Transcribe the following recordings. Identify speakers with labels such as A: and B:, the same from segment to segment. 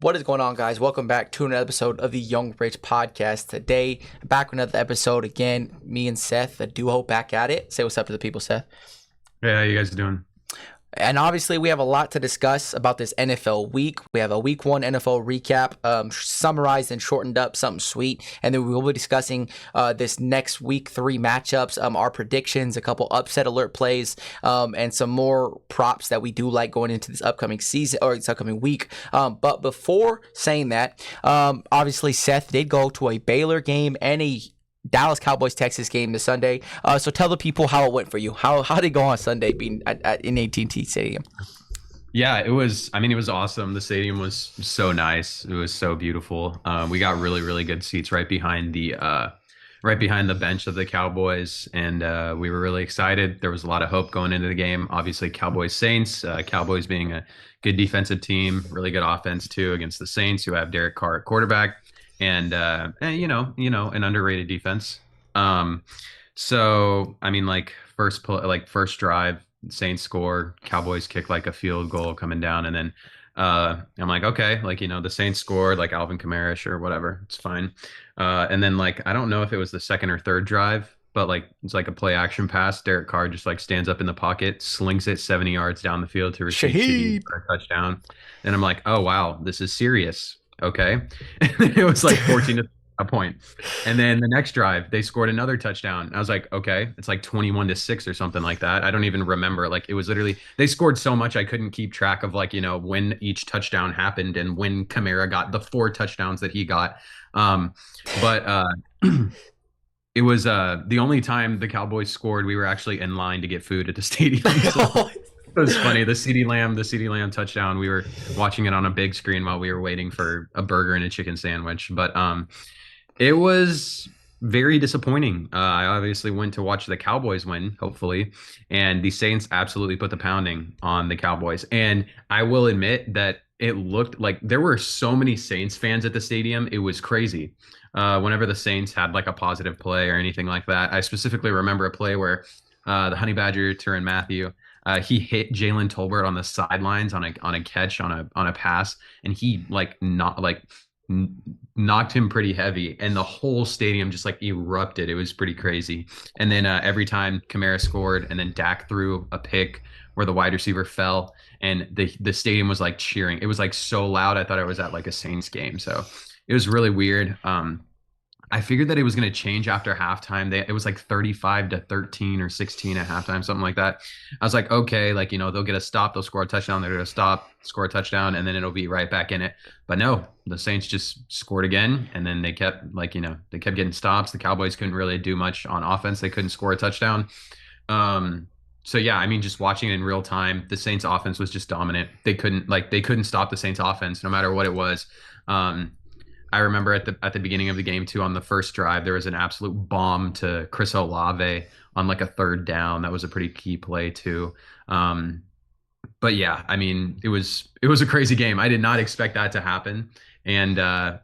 A: What is going on, guys? Welcome back to another episode of the Young Rich Podcast. Today, back with another episode again. Me and Seth, the duo, back at it. Say what's up to the people, Seth.
B: Hey, how you guys doing?
A: And obviously, we have a lot to discuss about this NFL week. We have a week one NFL recap, summarized and shortened up, something sweet. And then we will be discussing this next week three matchups, our predictions, a couple upset alert plays, and some more props that we do like going into this upcoming season or this upcoming week. But before saying that, obviously, Seth did go to a Baylor game and a Dallas Cowboys Texas game this Sunday. So tell the people how it went for you. How did it go on Sunday being in AT&T Stadium?
B: Yeah, it was. I mean, it was awesome. The stadium was so nice. It was so beautiful. We got really, really good seats right behind the bench of the Cowboys, and we were really excited. There was a lot of hope going into the game. Obviously, Cowboys Saints. Cowboys being a good defensive team, really good offense too against the Saints, who have Derek Carr at quarterback. And an underrated defense. So I mean, like first drive, Saints score, Cowboys kick like a field goal coming down, and then I'm like, okay, the Saints scored, like Alvin Kamara, sure, whatever, it's fine. And then I don't know if it was the second or third drive, but it's like a play action pass. Derek Carr just like stands up in the pocket, slings it 70 yards down the field to receive
A: Shaheed
B: for a touchdown. And I'm like, oh wow, this is serious. Okay. And then it was like 14 to a point. And then the next drive, they scored another touchdown. I was like, okay, it's like 21-6 or something like that. I don't even remember. Like it was literally, they scored so much I couldn't keep track of when each touchdown happened and when Kamara got the 4 touchdowns that he got. But it was the only time the Cowboys scored, we were actually in line to get food at the stadium. So it was funny. The CeeDee Lamb touchdown. We were watching it on a big screen while we were waiting for a burger and a chicken sandwich. But it was very disappointing. I obviously went to watch the Cowboys win, hopefully, and the Saints absolutely put the pounding on the Cowboys. And I will admit that it looked like there were so many Saints fans at the stadium. It was crazy. Whenever the Saints had like a positive play or anything like that, I specifically remember a play where the Honey Badger, Tyrann Mathieu, he hit Jalen Tolbert on the sidelines on a catch on a pass, and he knocked him pretty heavy, and the whole stadium just like erupted. It was pretty crazy. And then every time Kamara scored, and then Dak threw a pick where the wide receiver fell, and the stadium was like cheering. It was like so loud. I thought I was at like a Saints game. So it was really weird. I figured that it was going to change after halftime. It was like 35-13 or 16 at halftime, something like that. I was like, okay, they'll get a stop, they'll score a touchdown, they're going to stop, score a touchdown, and then it'll be right back in it. But no, the Saints just scored again, and then they kept getting stops. The Cowboys couldn't really do much on offense. They couldn't score a touchdown. So yeah, I mean, just watching it in real time, the Saints offense was just dominant. They couldn't stop the Saints offense no matter what it was. I remember at the beginning of the game too, on the first drive, there was an absolute bomb to Chris Olave on like a third down. That was a pretty key play too. But yeah, I mean, it was a crazy game. I did not expect that to happen. And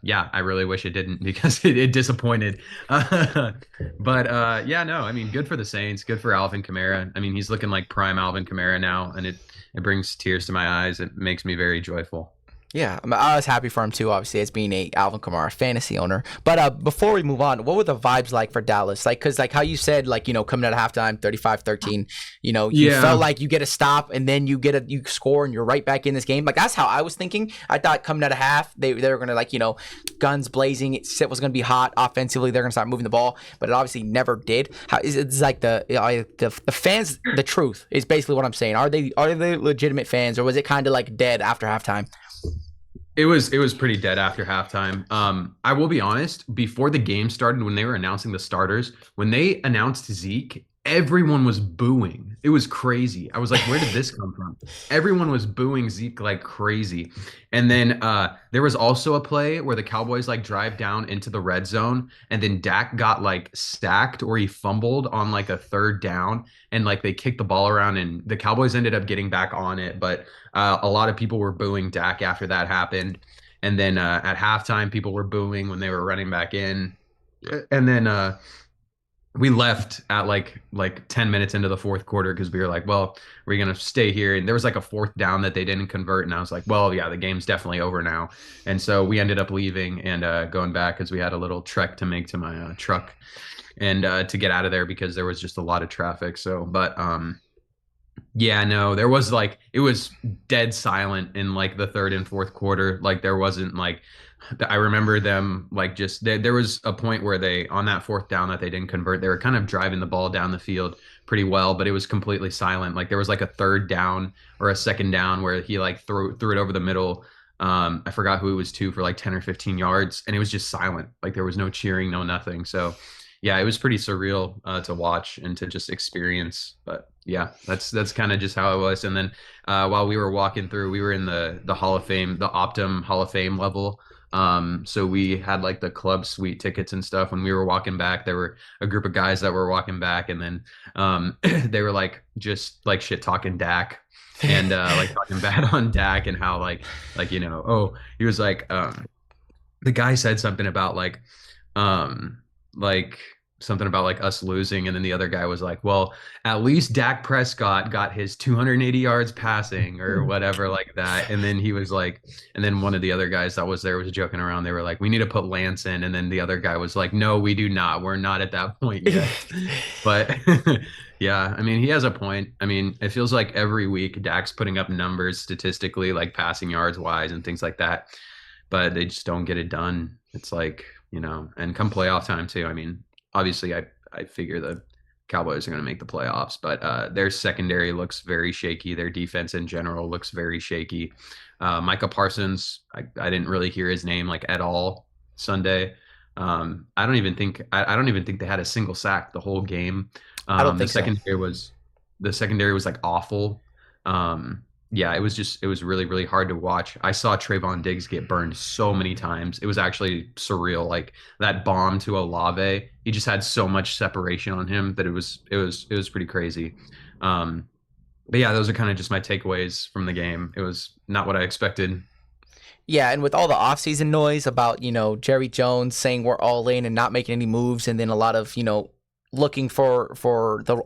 B: yeah, I really wish it didn't, because it disappointed. But yeah, no, I mean, good for the Saints, good for Alvin Kamara. I mean, he's looking like prime Alvin Kamara now, and it brings tears to my eyes. It makes me very joyful.
A: Yeah, I was happy for him too, obviously, as being a Alvin Kamara fantasy owner. But before we move on, what were the vibes like for Dallas? Because how you said, coming out of halftime, 35-13, you felt like you get a stop and then you score and you're right back in this game. Like, that's how I was thinking. I thought coming out of half, they were going to, guns blazing. It was going to be hot offensively. They're going to start moving the ball, but it obviously never did. It's like the fans, the truth is basically what I'm saying. Are they legitimate fans, or was it kind of like dead after halftime?
B: It was pretty dead after halftime. I will be honest, before the game started, when they were announcing the starters, when they announced Zeke, everyone was booing. It was crazy. I was like, where did this come from? Everyone was booing Zeke like crazy. And then there was also a play where the Cowboys drive down into the red zone, and then Dak got sacked, or he fumbled on a third down, and they kicked the ball around, and the Cowboys ended up getting back on it. But a lot of people were booing Dak after that happened. And then at halftime, people were booing when they were running back in. And then we left at like 10 minutes into the fourth quarter because we were like, well, we're gonna stay here. And there was like a fourth down that they didn't convert, and I was like, well, yeah, the game's definitely over now. And so we ended up leaving and going back because we had a little trek to make to my truck and to get out of there because there was just a lot of traffic. So, but yeah, no, there was like it was dead silent in like the third and fourth quarter. Like there wasn't like I remember them like just there was a point where they on that fourth down that they didn't convert. They were kind of driving the ball down the field pretty well, but it was completely silent. Like there was like a third down or a second down where he like threw it over the middle. I forgot who it was to for like 10 or 15 yards, and it was just silent. Like there was no cheering, no nothing. So yeah, it was pretty surreal to watch and to just experience. But yeah, that's kind of just how it was. And then while we were walking through, we were in the Hall of Fame, the Optum Hall of Fame level. So we had like the club suite tickets and stuff. When we were walking back, there were a group of guys that were walking back, and then they were like just like shit talking Dak and like talking bad on Dak and how like oh, he was like the guy said something about like something about like us losing, and then the other guy was like, well, at least Dak Prescott got his 280 yards passing or whatever like that. And then he was like, and then one of the other guys that was there was joking around. They were like, we need to put Lance in. And then the other guy was like, no, we do not, we're not at that point yet. But yeah, I mean, he has a point. I mean, it feels like every week Dak's putting up numbers statistically, like passing yards wise and things like that, but they just don't get it done. It's like, and come playoff time too. I mean, obviously I figure the Cowboys are going to make the playoffs, but their secondary looks very shaky. Their defense in general looks very shaky. Micah Parsons, I didn't really hear his name like at all Sunday. I don't even think they had a single sack the whole game.
A: I don't think
B: The secondary was like awful. Yeah, it was really, really hard to watch. I saw Trayvon Diggs get burned so many times. It was actually surreal. Like that bomb to Olave, he just had so much separation on him that it was pretty crazy. But yeah, those are kind of just my takeaways from the game. It was not what I expected.
A: Yeah, and with all the offseason noise about, Jerry Jones saying we're all in and not making any moves, and then a lot of, looking for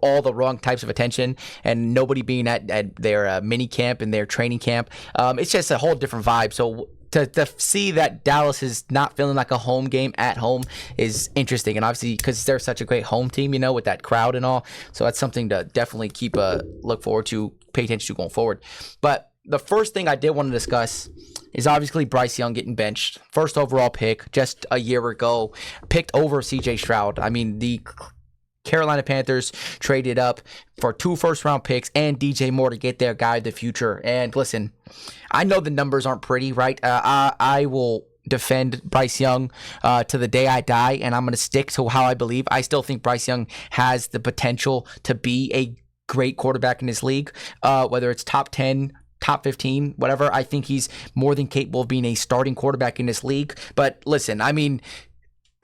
A: all the wrong types of attention and nobody being at their mini camp and their training camp, it's just a whole different vibe. So to see that Dallas is not feeling like a home game at home is interesting, and obviously because they're such a great home team, with that crowd and all. So that's something to definitely keep a look forward to, pay attention to going forward. But the first thing I did want to discuss is obviously Bryce Young getting benched. First overall pick just a year ago, picked over CJ Stroud. I mean, the Carolina Panthers traded up for 2 first-round picks and DJ Moore to get their guy of the future. And listen, I know the numbers aren't pretty, right? I will defend Bryce Young to the day I die, and I'm going to stick to how I believe. I still think Bryce Young has the potential to be a great quarterback in this league, whether it's top 10, top 15, whatever. I think he's more than capable of being a starting quarterback in this league. But listen, I mean,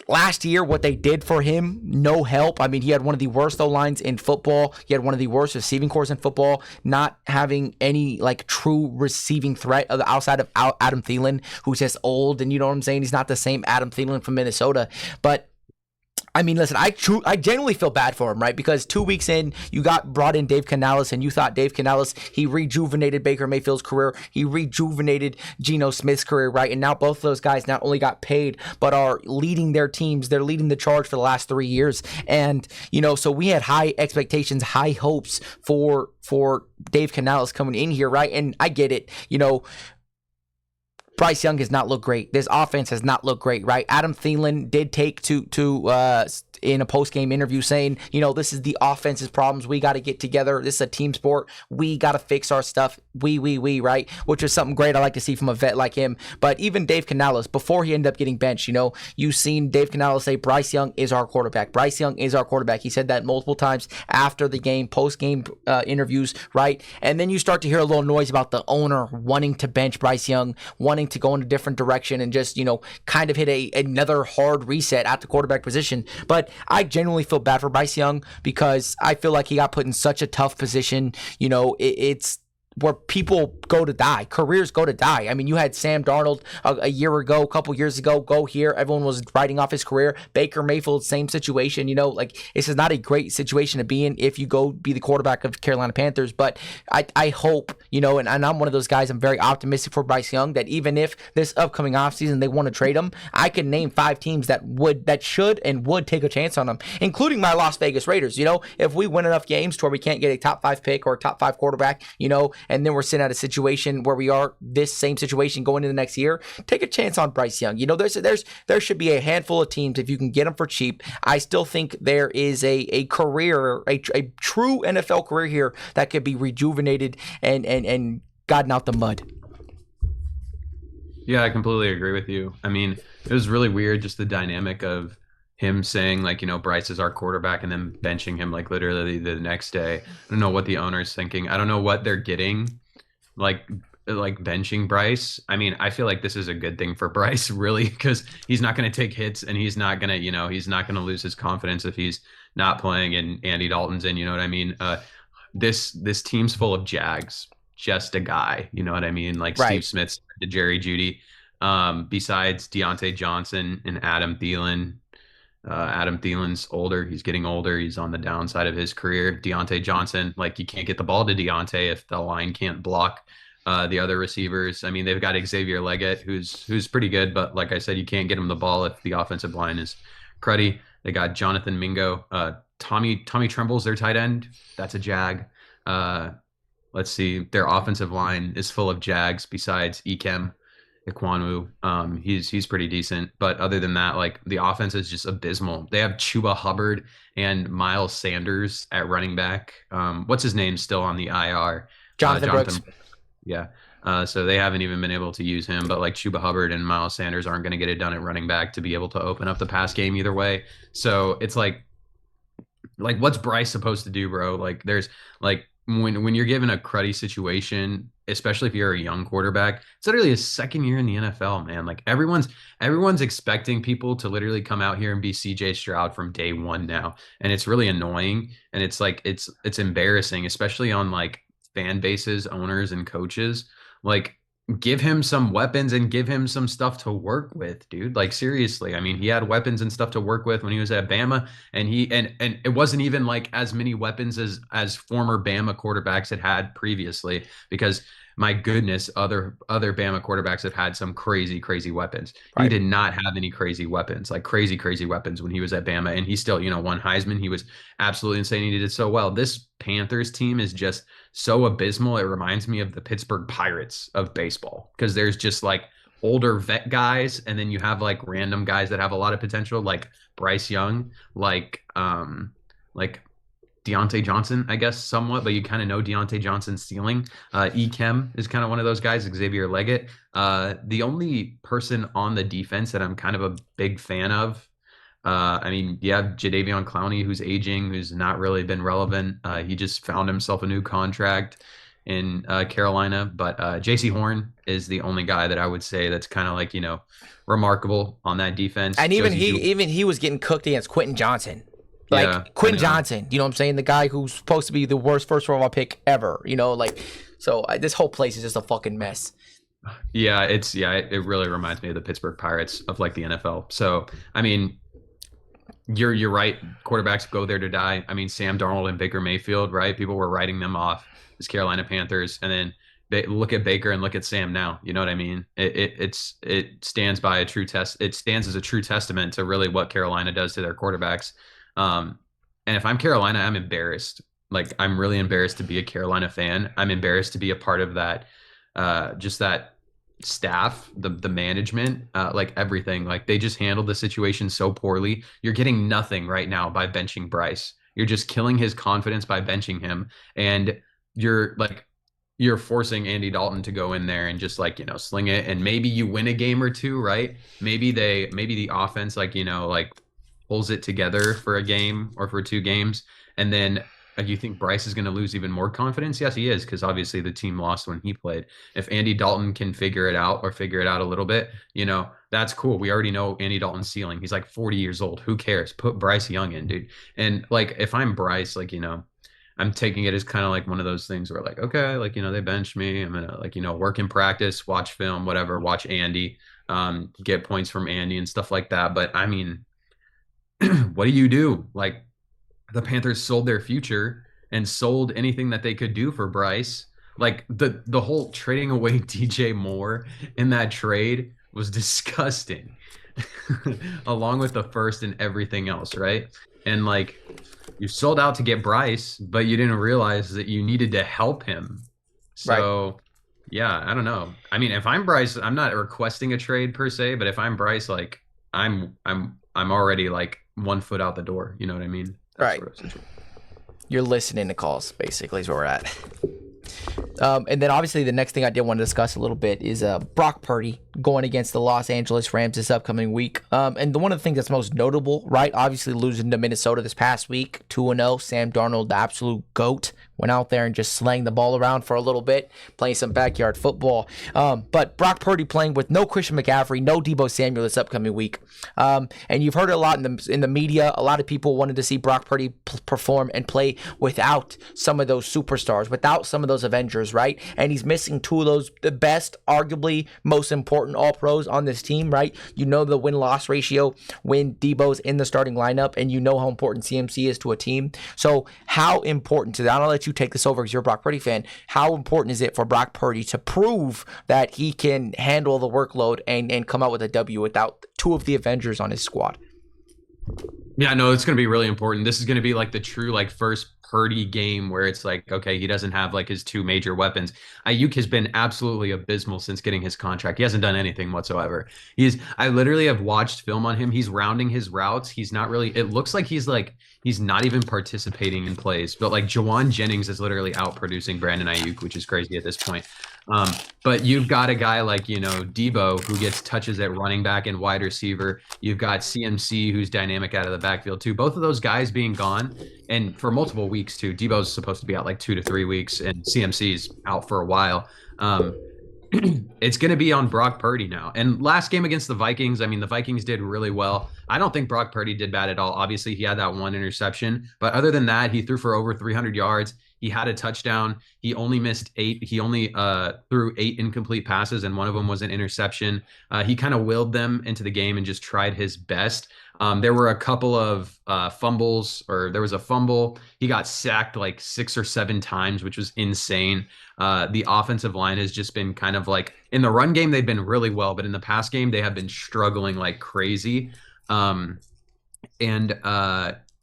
A: last year, what they did for him, no help. I mean, he had one of the worst O-lines in football. He had one of the worst receiving corps in football, not having any like true receiving threat outside of Adam Thielen, who's just old, and you know what I'm saying? He's not the same Adam Thielen from Minnesota. But I mean, listen, I genuinely feel bad for him, right? Because 2 weeks in, you got brought in Dave Canales, and you thought Dave Canales, he rejuvenated Baker Mayfield's career. He rejuvenated Geno Smith's career, right? And now both of those guys not only got paid, but are leading their teams. They're leading the charge for the last 3 years. And, so we had high expectations, high hopes for Dave Canales coming in here, right? And I get it, Bryce Young has not looked great. This offense has not looked great, right? Adam Thielen did take to in a post-game interview saying, this is the offense's problems. We got to get together. This is a team sport. We got to fix our stuff. We, right? Which is something great I like to see from a vet like him. But even Dave Canales, before he ended up getting benched, you've seen Dave Canales say, Bryce Young is our quarterback. Bryce Young is our quarterback. He said that multiple times after the game, post-game interviews, right? And then you start to hear a little noise about the owner wanting to bench Bryce Young, wanting to go in a different direction and just, kind of hit another hard reset at the quarterback position. But I genuinely feel bad for Bryce Young because I feel like he got put in such a tough position. It's where people go to die, careers go to die. I mean, you had Sam Darnold a year ago, a couple years ago, go here. Everyone was writing off his career. Baker Mayfield, same situation. Like this is not a great situation to be in if you go be the quarterback of Carolina Panthers. But I hope, and I'm one of those guys. I'm very optimistic for Bryce Young that even if this upcoming offseason they want to trade him, I can name 5 teams that should and would take a chance on him, including my Las Vegas Raiders. If we win enough games to where we can't get a top 5 pick or a top 5 quarterback, and then we're sitting at a situation where we are this same situation going into the next year, take a chance on Bryce Young. There should be a handful of teams if you can get them for cheap. I still think there is a career, a true NFL career here that could be rejuvenated and gotten out the mud.
B: Yeah, I completely agree with you. I mean, it was really weird, just the dynamic of him saying like, Bryce is our quarterback and then benching him like literally the next day. I don't know what the owner's thinking. I don't know what they're getting, like benching Bryce. I mean, I feel like this is a good thing for Bryce, really, because he's not going to take hits and he's not going to, he's not going to lose his confidence if he's not playing and Andy Dalton's in. You know what I mean? This team's full of Jags, just a guy. You know what I mean? Like
A: Right.
B: Steve Smith's to Jerry Jeudy. Besides Deontay Johnson and Adam Thielen. Adam Thielen's older. He's getting older. He's on the downside of his career. Deontay Johnson, like you can't get the ball to Deontay if the line can't block the other receivers. I mean, they've got Xavier Leggett, who's pretty good, but like I said, you can't get him the ball if the offensive line is cruddy. They got Jonathan Mingo. Tommy Tremble's their tight end. That's a Jag. Let's see. Their offensive line is full of Jags besides Ikwonu. He's pretty decent, but other than that, like the offense is just abysmal. They have Chuba Hubbard and Miles Sanders at running back. What's his name still on the IR?
A: Jonathan Brooks.
B: Yeah. So they haven't even been able to use him, but like Chuba Hubbard and Miles Sanders aren't going to get it done at running back to be able to open up the pass game either way. So it's like what's Bryce supposed to do, bro? Like there's like when you're given a cruddy situation, especially if you're a young quarterback, it's literally his second year in the NFL, man. Like everyone's expecting people to literally come out here and be CJ Stroud from day one now. And it's really annoying. And it's like, it's embarrassing, especially on like fan bases, owners and coaches. Like give him some weapons and give him some stuff to work with, dude. Like seriously. I mean, he had weapons and stuff to work with when he was at Bama, and and it wasn't even like as many weapons as former Bama quarterbacks had previously, because my goodness, other Bama quarterbacks have had some crazy weapons. Right. He did not have any crazy weapons, like crazy weapons when he was at Bama, and he still, won Heisman. He was absolutely insane. He did so well. This Panthers team is just so abysmal. It reminds me of the Pittsburgh Pirates of baseball, because there's just like older vet guys, and then you have like random guys that have a lot of potential, like Bryce Young, like Deontay Johnson, I guess, somewhat, but you kind of know Deontay Johnson's ceiling. Ekem is kind of one of those guys, Xavier Leggett. The only person on the defense that I'm kind of a big fan of, I mean, you have Jadeveon Clowney, who's aging, who's not really been relevant. He just found himself a new contract in Carolina, but J.C. Horn is the only guy that I would say that's kind of like, remarkable on that defense.
A: And even he was getting cooked against Quentin Johnson. Like Quentin Johnson, you know what I'm saying? The guy who's supposed to be the worst first overall pick ever, so this whole place is just a fucking mess.
B: Yeah, it really reminds me of the Pittsburgh Pirates of like the NFL. So, I mean, you're right. Quarterbacks go there to die. I mean, Sam Darnold and Baker Mayfield, right? People were writing them off as Carolina Panthers, and then look at Baker and look at Sam now. You know what I mean? It stands by a true test. It stands as a true testament to really what Carolina does to their quarterbacks. And if I'm Carolina, I'm embarrassed. Like I'm really embarrassed to be a Carolina fan. I'm embarrassed to be a part of that, just that staff, the management, like everything. Like they just handled the situation so poorly. You're getting nothing right now by benching Bryce. You're just killing his confidence by benching him, and you're forcing Andy Dalton to go in there and just like, sling it, and maybe you win a game or two, right? Maybe the offense like pulls it together for a game or for 2 games, and then you think Bryce is going to lose even more confidence? Yes, he is, because obviously the team lost when he played. If Andy Dalton can figure it out a little bit, that's cool. We already know Andy Dalton's ceiling. He's like 40 years old. Who cares? Put Bryce Young in, dude. And like if I'm Bryce, like I'm taking it as kind of like one of those things where like, okay, like, they benched me. I'm gonna like, work in practice, watch film, whatever, watch Andy, get points from Andy and stuff like that. But I mean, what do you do? Like the Panthers sold their future and sold anything that they could do for Bryce. Like the whole trading away DJ Moore in that trade was disgusting. Along with the first and everything else, right? And like you sold out to get Bryce, but you didn't realize that you needed to help him.
A: Right.
B: So, yeah, I don't know. I mean, if I'm Bryce, I'm not requesting a trade per se, but if I'm Bryce, like I'm already like 1 foot out the door. You know what I mean? That
A: Right.
B: sort of situation.
A: You're listening to calls, basically, is where we're at. And then obviously the next thing I did want to discuss a little bit is Brock Purdy going against the Los Angeles Rams this upcoming week. And one of the things that's most notable, right? Obviously losing to Minnesota this past week, 2-0. Sam Darnold, the absolute GOAT, went out there and just slang the ball around for a little bit, playing some backyard football. But Brock Purdy playing with no Christian McCaffrey, no Deebo Samuel this upcoming week. And you've heard it a lot in the media. A lot of people wanted to see Brock Purdy perform and play without some of those superstars, without some of those Avengers, right? And he's missing two of those, the best, arguably most important All-Pros on this team, right? You know the win-loss ratio when Deebo's in the starting lineup, and you know how important CMC is to a team. So how important is it? I'll let you take this over because you're a Brock Purdy fan. How important is it for Brock Purdy to prove that he can handle the workload and come out with a W without two of the Avengers on his squad?
B: Yeah, no, it's going to be really important. This is going to be like the true like first Purdy game where it's like, okay, he doesn't have like his two major weapons. Ayuk has been absolutely abysmal since getting his contract. He hasn't done anything whatsoever. I literally have watched film on him. He's rounding his routes. He's not really, it looks like he's not even participating in plays, but like Jawan Jennings is literally out producing Brandon Ayuk, which is crazy at this point. Um, but you've got a guy like, Debo who gets touches at running back and wide receiver. You've got CMC who's dynamic out of the backfield too. Both of those guys being gone and for multiple weeks too. Debo's supposed to be out like 2 to 3 weeks and CMC's out for a while. It's going to be on Brock Purdy now. And last game against the Vikings, I mean, the Vikings did really well. I don't think Brock Purdy did bad at all. Obviously, he had that one interception, but other than that, he threw for over 300 yards. He had a touchdown. He only missed 8. He only threw 8 incomplete passes, and one of them was an interception. He kind of willed them into the game and just tried his best. There were a couple of fumbles, or there was a fumble. He got sacked like 6 or 7 times, which was insane. The offensive line has just been kind of like in the run game, they've been really well, but in the pass game, they have been struggling like crazy. And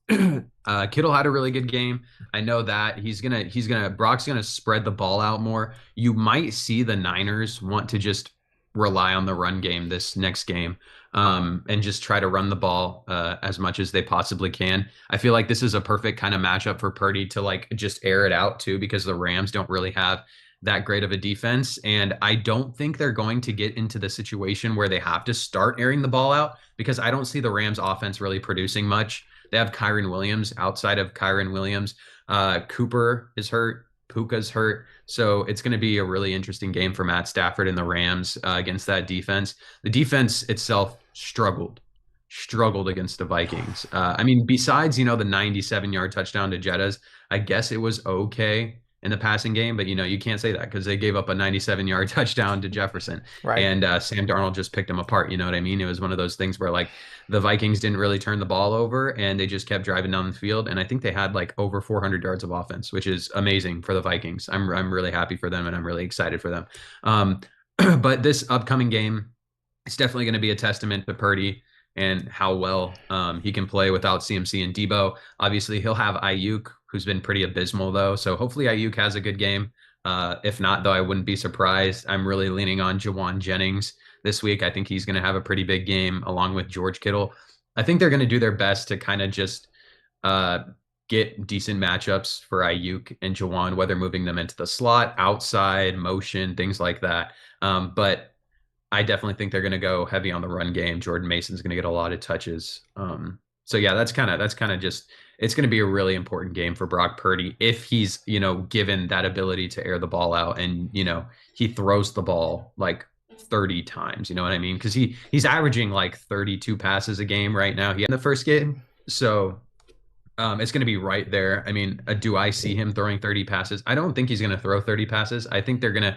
B: Kittle had a really good game. I know that Brock's gonna spread the ball out more. You might see the Niners want to just rely on the run game this next game, and just try to run the ball as much as they possibly can. I feel like this is a perfect kind of matchup for Purdy to like just air it out too, because the Rams don't really have that great of a defense. And I don't think they're going to get into the situation where they have to start airing the ball out, because I don't see the Rams offense really producing much. They have Kyron Williams. Outside of Kyron Williams, Cooper is hurt. Puka's hurt. So it's going to be a really interesting game for Matt Stafford and the Rams against that defense. The defense itself struggled against the Vikings. I mean, besides, the 97-yard touchdown to Jettas, I guess it was okay in the passing game, but you can't say that because they gave up a 97-yard touchdown to Jefferson.
A: Right.
B: And Sam Darnold just picked them apart. You know what I mean? It was one of those things where like the Vikings didn't really turn the ball over and they just kept driving down the field. And I think they had like over 400 yards of offense, which is amazing for the Vikings. I'm really happy for them and I'm really excited for them. But this upcoming game, it's definitely going to be a testament to Purdy and how well he can play without CMC and Debo. Obviously, he'll have Ayuk, who's been pretty abysmal, though. So hopefully Ayuk has a good game. If not, though, I wouldn't be surprised. I'm really leaning on Jawan Jennings this week. I think he's going to have a pretty big game along with George Kittle. I think they're going to do their best to kind of just get decent matchups for Ayuk and Jawan, whether moving them into the slot, outside, motion, things like that. But I definitely think they're going to go heavy on the run game. Jordan Mason's going to get a lot of touches. So yeah, that's kind of just, it's going to be a really important game for Brock Purdy if he's, given that ability to air the ball out and, he throws the ball like 30 times, you know what I mean? Because he's averaging like 32 passes a game right now. He had in the first game. So It's going to be right there. I mean, do I see him throwing 30 passes? I don't think he's going to throw 30 passes. I think they're going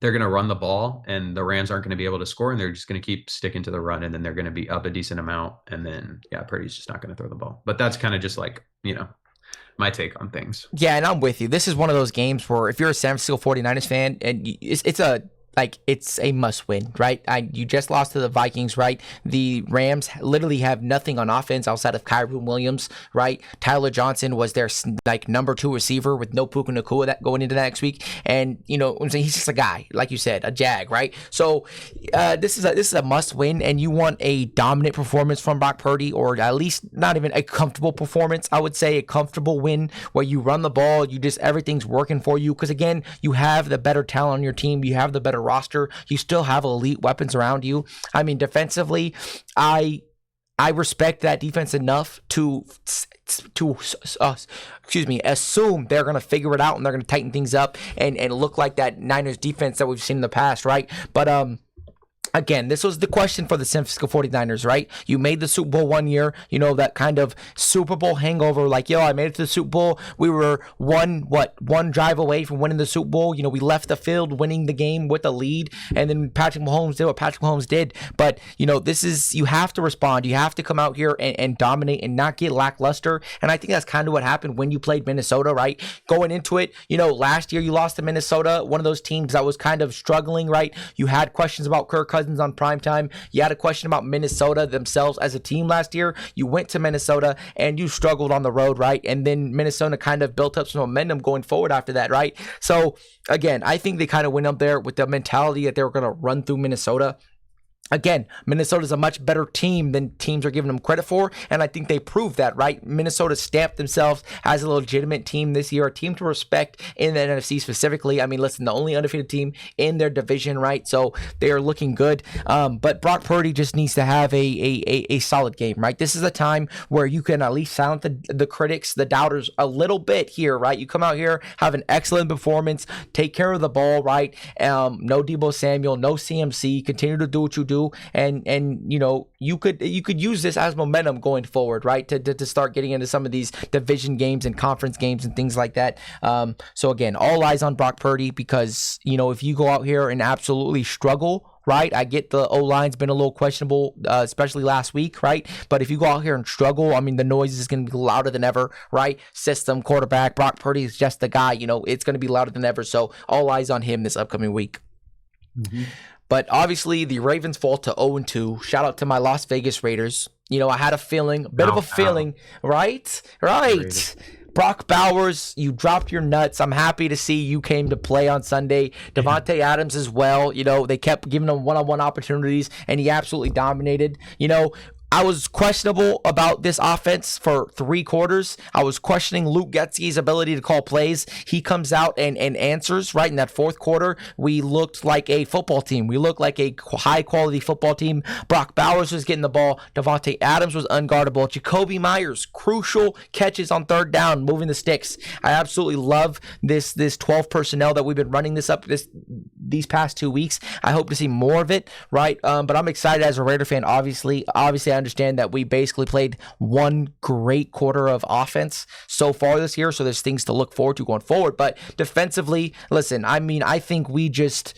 B: to run the ball, and the Rams aren't going to be able to score, and they're just going to keep sticking to the run, and then they're going to be up a decent amount, and then yeah, Purdy's just not going to throw the ball. But that's kind of just like, my take on things.
A: Yeah, and I'm with you. This is one of those games where if you're a San Francisco 49ers fan, and it's a must win, right? You just lost to the Vikings, right? The Rams literally have nothing on offense outside of Kyron Williams, right? Tyler Johnson was their number 2 receiver with no Puka Nacua that going into that next week, and I'm saying he's just a guy, like you said, a jag, right? So this is a must win, and you want a dominant performance from Brock Purdy, or at least not even a comfortable performance. I would say a comfortable win where you run the ball, everything's working for you, because again, you have the better talent on your team, you have the better roster, you still have elite weapons around you. I mean, defensively, I respect that defense enough to assume they're going to figure it out and they're going to tighten things up and look like that Niners defense that we've seen in the past, right? But again, this was the question for the San Francisco 49ers, right? You made the Super Bowl one year, that kind of Super Bowl hangover, like, I made it to the Super Bowl. We were one drive away from winning the Super Bowl. We left the field winning the game with a lead, and then Patrick Mahomes did what Patrick Mahomes did. But, you have to respond. You have to come out here and dominate and not get lackluster. And I think that's kind of what happened when you played Minnesota, right? Going into it, last year you lost to Minnesota, one of those teams that was kind of struggling, right? You had questions about Kirk Cousins on primetime. You had a question about Minnesota themselves as a team last year. You went to Minnesota and you struggled on the road, right? And then Minnesota kind of built up some momentum going forward after that, right? So again, I think they kind of went up there with the mentality that they were going to run through Minnesota. Again, Minnesota's a much better team than teams are giving them credit for, and I think they proved that, right? Minnesota stamped themselves as a legitimate team this year, a team to respect in the NFC specifically. I mean, listen, the only undefeated team in their division, right? So they are looking good. But Brock Purdy just needs to have a solid game, right? This is a time where you can at least silence the critics, the doubters a little bit here, right? You come out here, have an excellent performance, take care of the ball, right? No Deebo Samuel, no CMC, continue to do what you do. And you could use this as momentum going forward, right? To start getting into some of these division games and conference games and things like that. So again, all eyes on Brock Purdy, because if you go out here and absolutely struggle, right? I get the O-line's been a little questionable, especially last week, right? But if you go out here and struggle, I mean, the noise is going to be louder than ever, right? System, quarterback, Brock Purdy is just the guy, it's going to be louder than ever. So all eyes on him this upcoming week. Mm-hmm. But obviously, the Ravens fall to 0-2. Shout out to my Las Vegas Raiders. I had a feeling, right? Right. Brock Bowers, you dropped your nuts. I'm happy to see you came to play on Sunday. Devontae Adams as well. They kept giving him one-on-one opportunities, and he absolutely dominated. I was questionable about this offense for 3 quarters. I was questioning Luke Getske's ability to call plays. He comes out and answers, right? In that 4th quarter, we looked like a football team. We looked like a high-quality football team. Brock Bowers was getting the ball. Devontae Adams was unguardable. Jacoby Myers, crucial catches on 3rd down, moving the sticks. I absolutely love this 12 personnel that we've been running these past 2 weeks. I hope to see more of it, right? But I'm excited as a Raider fan, obviously. I understand that we basically played one great quarter of offense so far this year, so there's things to look forward to going forward. But defensively, listen, I mean, I think we just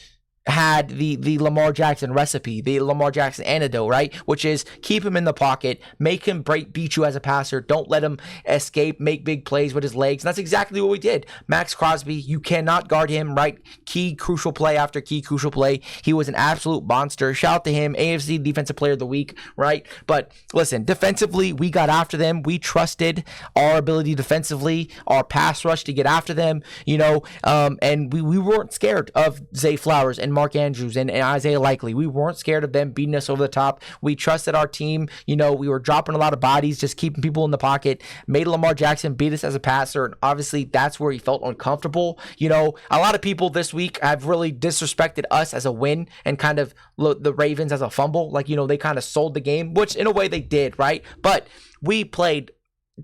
A: had the Lamar Jackson recipe, the Lamar Jackson antidote, right? Which is keep him in the pocket, make him beat you as a passer, don't let him escape, make big plays with his legs. And that's exactly what we did. Max Crosby, you cannot guard him, right? Key crucial play after key crucial play. He was an absolute monster. Shout out to him, AFC Defensive Player of the Week, right? But listen, defensively, we got after them. We trusted our ability defensively, our pass rush to get after them, and we weren't scared of Zay Flowers and Mark Andrews and Isaiah Likely. We weren't scared of them beating us over the top. We trusted our team. We were dropping a lot of bodies, just keeping people in the pocket, made Lamar Jackson beat us as a passer, and obviously that's where he felt uncomfortable. A lot of people this week have really disrespected us as a win and kind of the Ravens as a fumble. Like, they kind of sold the game, which in a way they did, right? But we played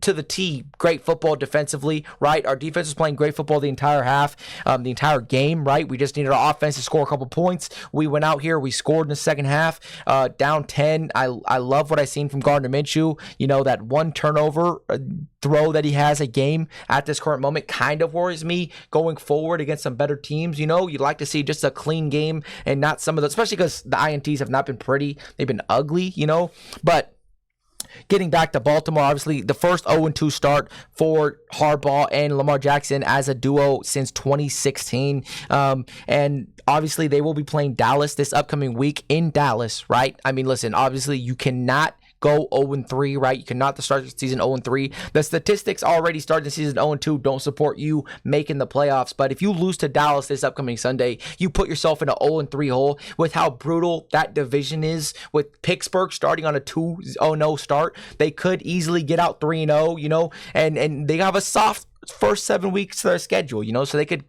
A: to the T, great football defensively, right? Our defense was playing great football the entire half, the entire game, right? We just needed our offense to score a couple points. We went out here, we scored in the second half, down 10. I love what I seen from Gardner Minshew. That one turnover throw that he has a game at this current moment kind of worries me going forward against some better teams. You'd like to see just a clean game and not some of those, especially because the INTs have not been pretty. They've been ugly, but getting back to Baltimore, obviously the first 0-2 start for Harbaugh and Lamar Jackson as a duo since 2016. And obviously they will be playing Dallas this upcoming week in Dallas, right? I mean, listen, obviously you cannot go 0-3, right? You cannot start the season 0-3. The statistics already starting the season 0-2 don't support you making the playoffs. But if you lose to Dallas this upcoming Sunday, you put yourself in an 0-3 hole with how brutal that division is. With Pittsburgh starting on a 2-0 start, they could easily get out 3-0, and they have a soft first 7 weeks to their schedule, so they could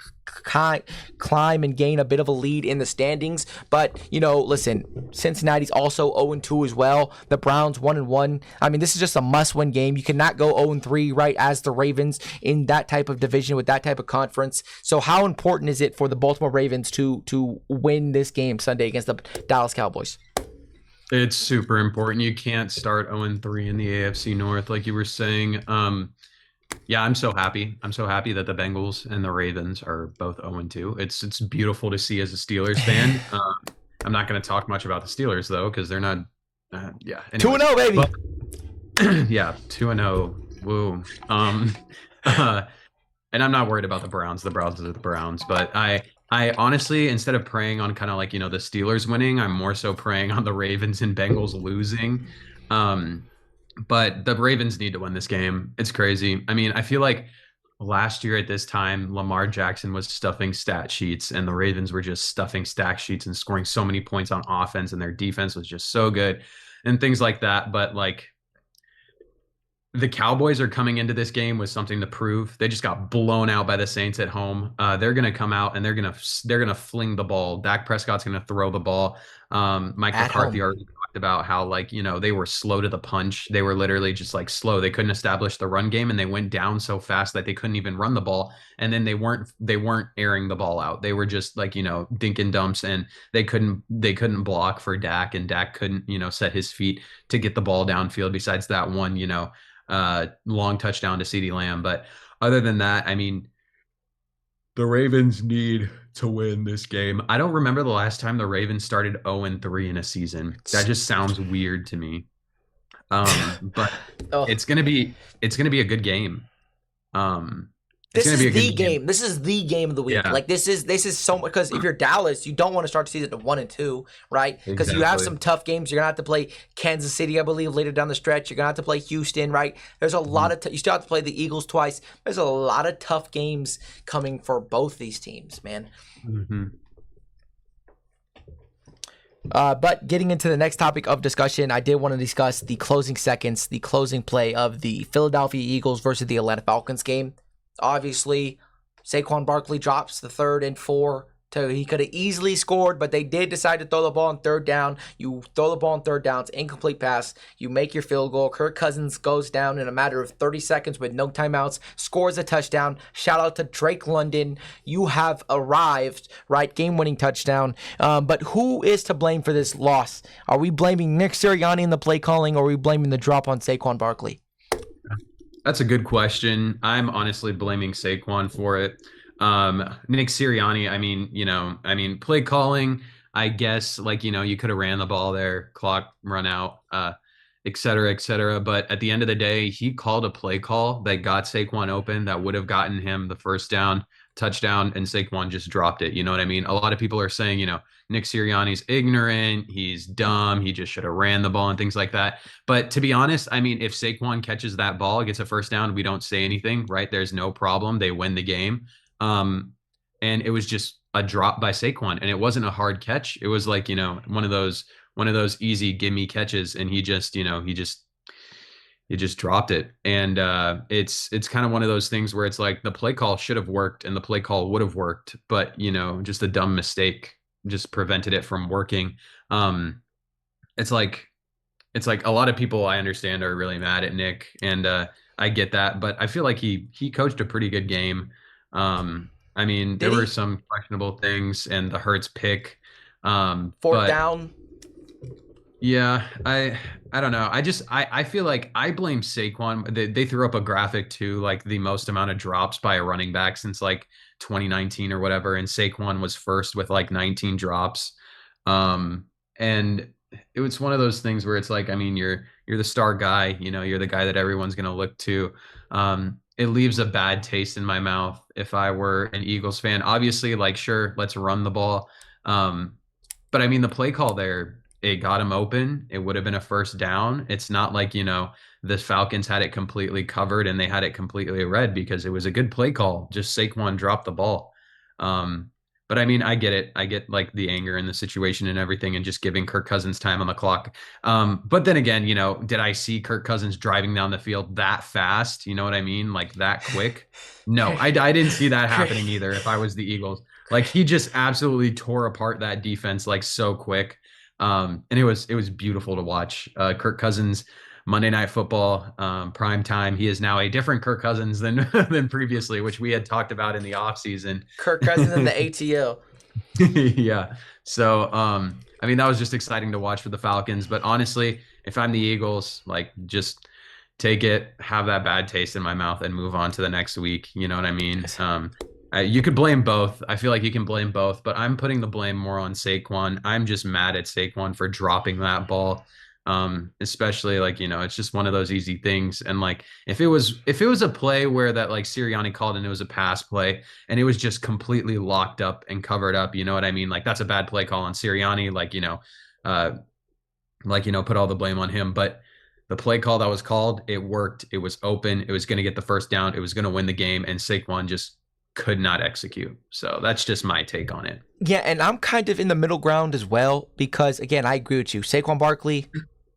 A: climb and gain a bit of a lead in the standings. But listen, Cincinnati's also 0-2 as well. The Browns 1-1. I mean, this is just a must-win game. You cannot go 0-3, right, as the Ravens in that type of division with that type of conference. So how important is it for the Baltimore Ravens to win this game Sunday against the Dallas Cowboys?
B: It's super important. You can't start 0-3 in the AFC North, like you were saying. Yeah, I'm so happy. I'm so happy that the Bengals and the Ravens are both 0-2. It's beautiful to see as a Steelers fan. I'm not going to talk much about the Steelers though, because they're not. Yeah, anyways.
A: 2-0, baby.
B: But, yeah, 2-0. Woo. And I'm not worried about the Browns. The Browns are the Browns. But I honestly, instead of praying on kind of like the Steelers winning, I'm more so praying on the Ravens and Bengals losing. But the Ravens need to win this game. It's crazy. I mean, I feel like last year at this time, Lamar Jackson was stuffing stat sheets and the Ravens were just stuffing stat sheets and scoring so many points on offense, and their defense was just so good and things like that. But like, the Cowboys are coming into this game with something to prove. They just got blown out by the Saints at home. They're going to come out and they're going to fling the ball. Dak Prescott's going to throw the ball. Mike McCarthy already talked about how they were slow to the punch. They were literally just like slow. They couldn't establish the run game, and they went down so fast that they couldn't even run the ball. And then they weren't airing the ball out. They were just dink and dumps, and they couldn't block for Dak, and Dak couldn't set his feet to get the ball downfield. Besides that one long touchdown to CeeDee Lamb. But other than that, I mean, the Ravens need to win this game. I don't remember the last time the Ravens started 0-3 in a season. That just sounds weird to me. But it's gonna be a good game.
A: This is the game. This is the game of the week. Yeah. Like this is so much, because if you're Dallas, you don't want to start the season at 1-2, right? Because you have some tough games. You're gonna have to play Kansas City, I believe, later down the stretch. You're gonna have to play Houston, right? There's a lot of you still have to play the Eagles twice. There's a lot of tough games coming for both these teams, man.
B: Mm-hmm.
A: But getting into the next topic of discussion, I did want to discuss the closing seconds, the closing play of the Philadelphia Eagles versus the Atlanta Falcons game. Obviously, Saquon Barkley drops the 3rd and 4. He could have easily scored, but they did decide to throw the ball on 3rd down. You throw the ball on 3rd down, it's incomplete pass. You make your field goal. Kirk Cousins goes down in a matter of 30 seconds with no timeouts, scores a touchdown. Shout out to Drake London. You have arrived, right? Game-winning touchdown. But who is to blame for this loss? Are we blaming Nick Sirianni in the play calling, or are we blaming the drop on Saquon Barkley?
B: That's a good question. I'm honestly blaming Saquon for it. Nick Sirianni, I mean, play calling, I guess, you could have ran the ball there, clock run out, et cetera, et cetera. But at the end of the day, he called a play call that got Saquon open, that would have gotten him the first down, touchdown, and Saquon just dropped it. You know what I mean? A lot of people are saying, Nick Sirianni's ignorant, he's dumb, he just should have ran the ball and things like that. But to be honest, I mean, if Saquon catches that ball, gets a first down, we don't say anything, right? There's no problem. They win the game. And it was just a drop by Saquon, and it wasn't a hard catch. It was like, one of those easy gimme catches, and he just dropped it. And it's kind of one of those things where it's like the play call should have worked and the play call would have worked, but just a dumb mistake just prevented it from working. It's like a lot of people, I understand, are really mad at Nick, and I get that, but I feel like he coached a pretty good game. I mean, there
A: Did
B: were
A: he?
B: some questionable things and the Hurts pick.
A: Fourth
B: But
A: down.
B: yeah, I don't know. I feel like I blame Saquon. They threw up a graphic too, like the most amount of drops by a running back since like 2019 or whatever, and Saquon was first with like 19 drops. And it was one of those things where it's like, I mean, you're the star guy, you're the guy that everyone's gonna look to. It leaves a bad taste in my mouth if I were an Eagles fan. Obviously, like, sure, let's run the ball. But I mean, the play call there, it got him open. It would have been a first down. It's not like, the Falcons had it completely covered and they had it completely red because it was a good play call. Just Saquon dropped the ball. Um, but I mean, I get it. I get like the anger in the situation and everything and just giving Kirk Cousins time on the clock. But then again, did I see Kirk Cousins driving down the field that fast? You know what I mean? Like that quick? No, I didn't see that happening either if I was the Eagles. Like he just absolutely tore apart that defense like so quick. And it was beautiful to watch. Kirk Cousins, Monday Night Football, prime time. He is now a different Kirk Cousins than than previously, which we had talked about in the offseason.
A: Kirk Cousins in the ATL.
B: Yeah. So I mean that was just exciting to watch for the Falcons. But honestly, if I'm the Eagles, like just take it, have that bad taste in my mouth, and move on to the next week. You know what I mean? You could blame both. I feel like you can blame both, but I'm putting the blame more on Saquon. I'm just mad at Saquon for dropping that ball. Especially like, it's just one of those easy things. And like if it was a play where that like Sirianni called and it was a pass play and it was just completely locked up and covered up, you know what I mean? Like that's a bad play call on Sirianni, put all the blame on him. But the play call that was called, it worked. It was open. It was going to get the first down. It was going to win the game. And Saquon just could not execute. So that's just my take on it.
A: Yeah, and I'm kind of in the middle ground as well because, again, I agree with you. Saquon Barkley,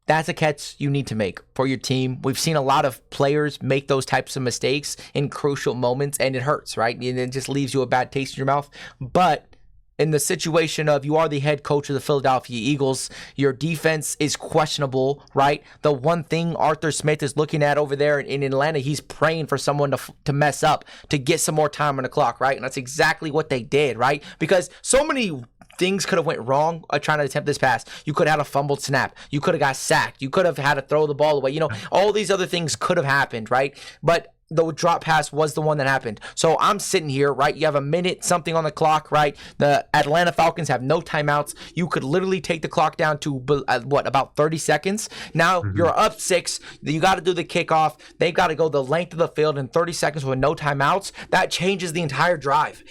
A: that's a catch you need to make for your team. We've seen a lot of players make those types of mistakes in crucial moments, and it hurts, right? And it just leaves you a bad taste in your mouth. But in the situation of you are the head coach of the Philadelphia Eagles, your defense is questionable, right? The one thing Arthur Smith is looking at over there in Atlanta, he's praying for someone to mess up, to get some more time on the clock, right? And that's exactly what they did, right? Because so many things could have went wrong trying to attempt this pass. You could have had a fumbled snap. You could have got sacked. You could have had to throw the ball away. All these other things could have happened, right? But the drop pass was the one that happened. So I'm sitting here, right? You have a minute something on the clock, right? The Atlanta Falcons have no timeouts. You could literally take the clock down to about 30 seconds. Now you're up 6. You got to do the kickoff. They've got to go the length of the field in 30 seconds with no timeouts. That changes the entire drive.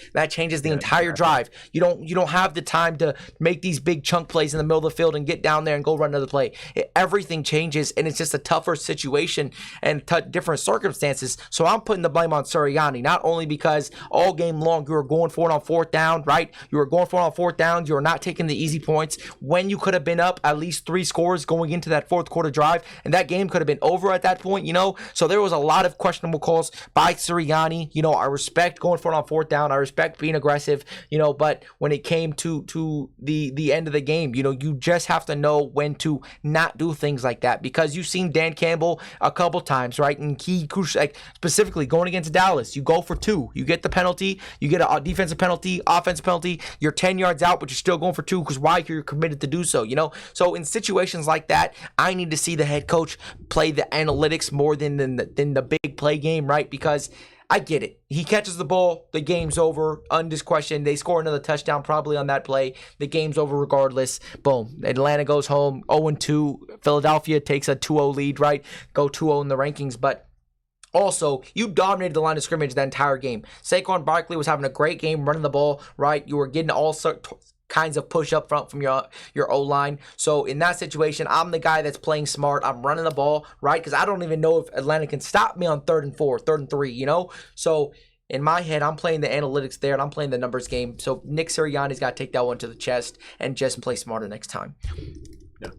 A: Drive. You don't have the time to make these big chunk plays in the middle of the field and get down there and go run another play. Everything changes, and it's just a tougher situation and different circumstances. So I'm putting the blame on Sirianni, not only because all game long you were going for it on fourth down, right? You were going for it on fourth down. You were not taking the easy points when you could have been up at least 3 scores going into that fourth quarter drive, and that game could have been over at that point, So there was a lot of questionable calls by Sirianni. I respect going for it on fourth down. I respect being aggressive, but when it came to the end of the game, you just have to know when to not do things like that because you've seen Dan Campbell a couple times, right? And specifically going against Dallas, you go for 2, you get the penalty, you get a defensive penalty, offensive penalty, you're 10 yards out, but you're still going for 2 because why? You're committed to do so, So in situations like that, I need to see the head coach play the analytics more than the big play game, right? Because I get it. He catches the ball, the game's over, undisquestioned. They score another touchdown probably on that play. The game's over regardless. Boom. Atlanta goes home 0-2. Philadelphia takes a 2-0 lead, right? Go 2-0 in the rankings, but also, you dominated the line of scrimmage that entire game. Saquon Barkley was having a great game running the ball, right? You were getting all kinds of push up front from your O-line. So in that situation, I'm the guy that's playing smart. I'm running the ball, right? Because I don't even know if Atlanta can stop me on 3rd and 4, 3rd and 3, So in my head, I'm playing the analytics there, and I'm playing the numbers game. So Nick Sirianni's got to take that one to the chest and just play smarter next time.
B: Yeah.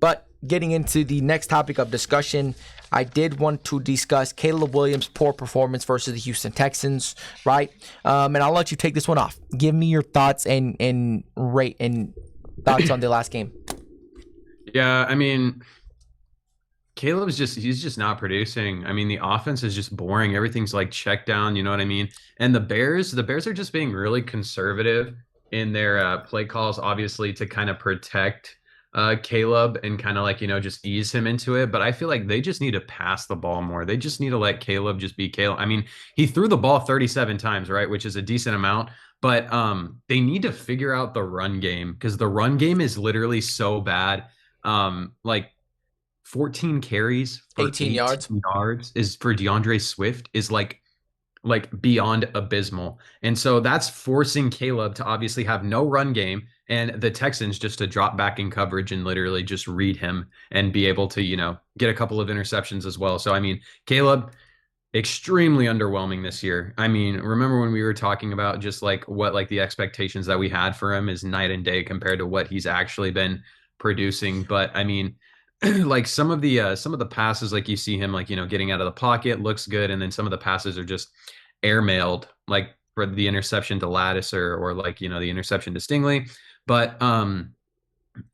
A: But getting into the next topic of discussion, I did want to discuss Caleb Williams' poor performance versus the Houston Texans, right? And I'll let you take this one off. Give me your thoughts and thoughts on the last game.
B: Yeah, I mean, He's just not producing. I mean, the offense is just boring. Everything's like check down, you know what I mean? And the Bears are just being really conservative in their play calls, obviously to kind of protect Caleb and kind of like, just ease him into it. But I feel like they just need to pass the ball more. They just need to let Caleb just be Caleb. I mean, he threw the ball 37 times, right? Which is a decent amount. But they need to figure out the run game because the run game is literally so bad. Like 14 carries for
A: 18 yards.
B: 18 yards is for DeAndre Swift is like beyond abysmal. And so that's forcing Caleb to obviously have no run game and the Texans just to drop back in coverage and literally just read him and be able to, get a couple of interceptions as well. So I mean, Caleb extremely underwhelming this year. I mean, remember when we were talking about just like what like the expectations that we had for him is night and day compared to what he's actually been producing. But I mean, like some of the passes, like you see him like getting out of the pocket looks good, and then some of the passes are just airmailed, like for the interception to Lattiser or like the interception to Stingley. But I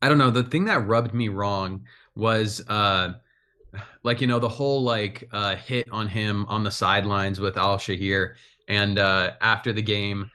B: don't know. The thing that rubbed me wrong was like the whole like hit on him on the sidelines with Al Shahir, and after the game,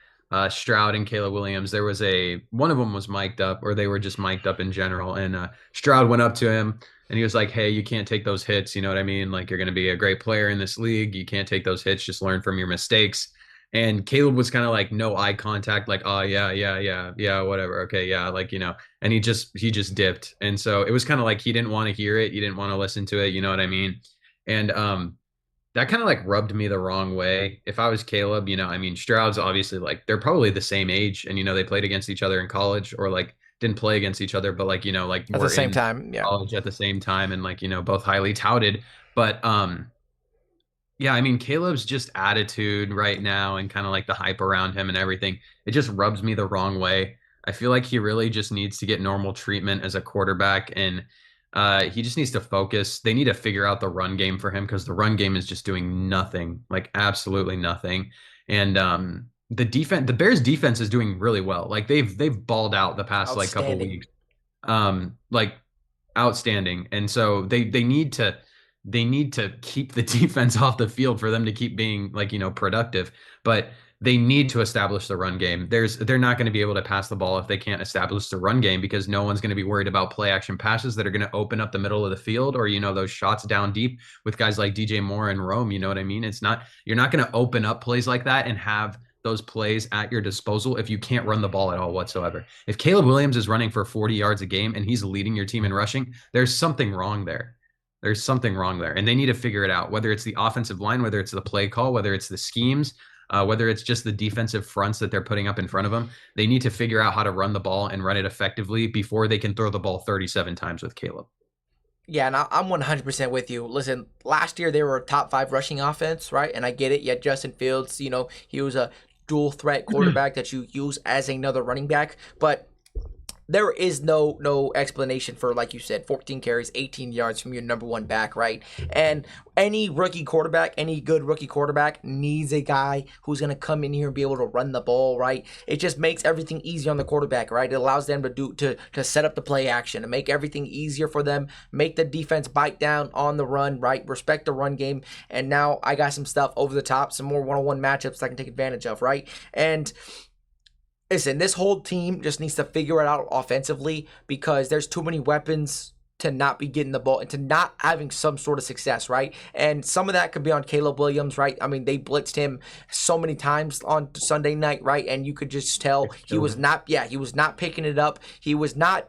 B: Stroud and Caleb Williams, there was one of them was mic'd up, or they were just mic'd up in general, and Stroud went up to him and he was like, hey, you can't take those hits, you know what I mean, like you're going to be a great player in this league, you can't take those hits, just learn from your mistakes. And Caleb was kind of like no eye contact, like, oh yeah, whatever, okay, yeah, like and he just dipped. And so it was kind of like he didn't want to hear it, he didn't want to listen to it, you know what I mean? And that kind of like rubbed me the wrong way. If I was Caleb, I mean, Stroud's obviously like they're probably the same age, and they played against each other in college, or like didn't play against each other, but like like
A: At the
B: were
A: same
B: in
A: time, yeah.
B: college at the same time, and like both highly touted. But yeah, I mean, Caleb's just attitude right now and kind of like the hype around him and everything, it just rubs me the wrong way. I feel like he really just needs to get normal treatment as a quarterback, and he just needs to focus. They need to figure out the run game for him because the run game is just doing nothing, like absolutely nothing. And the Bears defense is doing really well. Like they've balled out the past like couple
A: Outstanding.
B: weeks. Like outstanding. And so they need to keep the defense off the field for them to keep being like, productive. But they need to establish the run game. They're not going to be able to pass the ball if they can't establish the run game because no one's going to be worried about play action passes that are going to open up the middle of the field or, those shots down deep with guys like DJ Moore and Rome. You know what I mean? You're not going to open up plays like that and have those plays at your disposal if you can't run the ball at all whatsoever. If Caleb Williams is running for 40 yards a game and he's leading your team in rushing, there's something wrong there. There's something wrong there, and they need to figure it out, whether it's the offensive line, whether it's the play call, whether it's the schemes, whether it's just the defensive fronts that they're putting up in front of them. They need to figure out how to run the ball and run it effectively before they can throw the ball 37 times with Caleb.
A: Yeah, and I'm 100% with you. Listen, last year they were a top 5 rushing offense, right? And I get it. Yet Justin Fields, he was a dual threat quarterback that you use as another running back, but there is no explanation for, like you said, 14 carries, 18 yards from your number one back, right? And any rookie quarterback, any good rookie quarterback needs a guy who's going to come in here and be able to run the ball, right? It just makes everything easier on the quarterback, right? It allows them to set up the play action and make everything easier for them, make the defense bite down on the run, right? Respect the run game. And now I got some stuff over the top, some more one-on-one matchups I can take advantage of, right? And listen, this whole team just needs to figure it out offensively because there's too many weapons to not be getting the ball and to not having some sort of success, right? And some of that could be on Caleb Williams, right? I mean, they blitzed him so many times on Sunday night, right? And you could just tell he was not picking it up. He was not,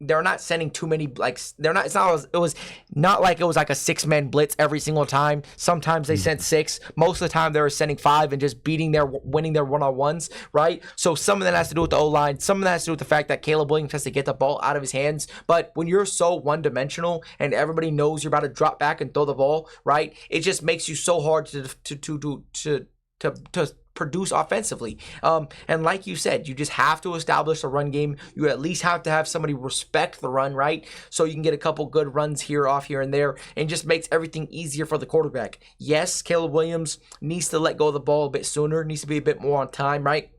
A: they're not sending too many, it was not like it was like a 6-man blitz every single time. Sometimes they sent 6. Most of the time they were sending 5 and just winning their one-on-ones, right? So some of that has to do with the O-line. Some of that has to do with the fact that Caleb Williams has to get the ball out of his hands. But when you're so one-dimensional and everybody knows you're about to drop back and throw the ball, right? It just makes you so hard to produce offensively. And like you said, you just have to establish a run game. You at least have to have somebody respect the run, right? So you can get a couple good runs here, and there, and just makes everything easier for the quarterback. Yes, Caleb Williams needs to let go of the ball a bit sooner, needs to be a bit more on time, right?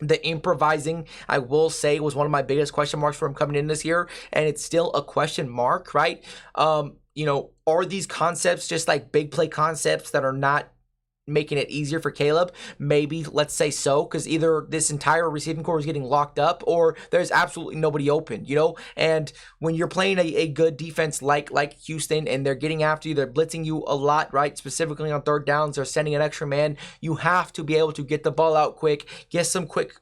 A: The improvising, I will say, was one of my biggest question marks for him coming in this year, and it's still a question mark, right? Are these concepts just like big play concepts that are not making it easier for Caleb? Maybe, let's say so, because either this entire receiving core is getting locked up or there's absolutely nobody open, And when you're playing a good defense like Houston and they're getting after you, they're blitzing you a lot, right? Specifically on third downs, they're sending an extra man. You have to be able to get the ball out quick, get some quick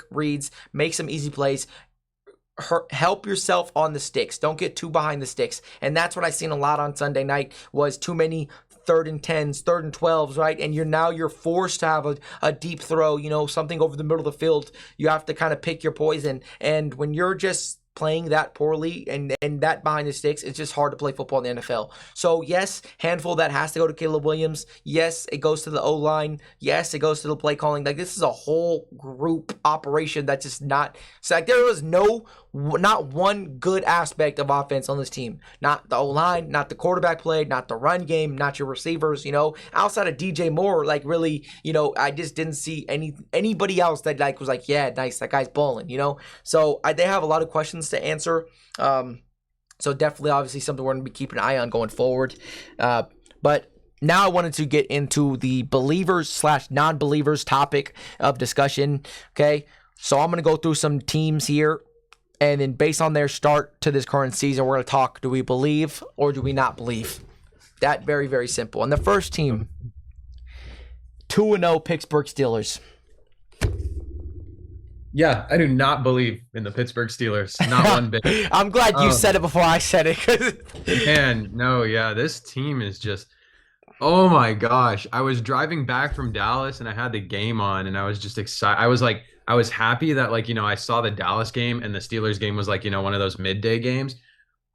A: reads, make some easy plays. Help yourself on the sticks. Don't get too behind the sticks. And that's what I seen a lot on Sunday night was too many 3rd and 10s, 3rd and 12s, right? And you're forced to have a deep throw, something over the middle of the field. You have to kind of pick your poison. And when you're just playing that poorly and that behind the sticks, it's just hard to play football in the NFL. So yes, handful that has to go to Caleb Williams. Yes, it goes to the O-line. Yes, it goes to the play calling. Like, this is a whole group operation that's just not, so like, there was not one good aspect of offense on this team. Not the O-line, not the quarterback play, not the run game, not your receivers, outside of DJ Moore, like, really, I just didn't see anybody else that like was like, yeah, nice, that guy's balling, So they have a lot of questions to answer. So definitely, obviously, something we're going to be keeping an eye on going forward. But now I wanted to get into the believers/non-believers topic of discussion. Okay, so I'm going to go through some teams here. And then based on their start to this current season, we're going to talk, do we believe or do we not believe? That very, very simple. And the first team, 2-0 Pittsburgh Steelers.
B: Yeah, I do not believe in the Pittsburgh Steelers. Not one bit.
A: I'm glad you said it before I said it.
B: Man, no, yeah, this team is just, oh my gosh. I was driving back from Dallas and I had the game on and I was just excited. I was happy that, I saw the Dallas game and the Steelers game was one of those midday games.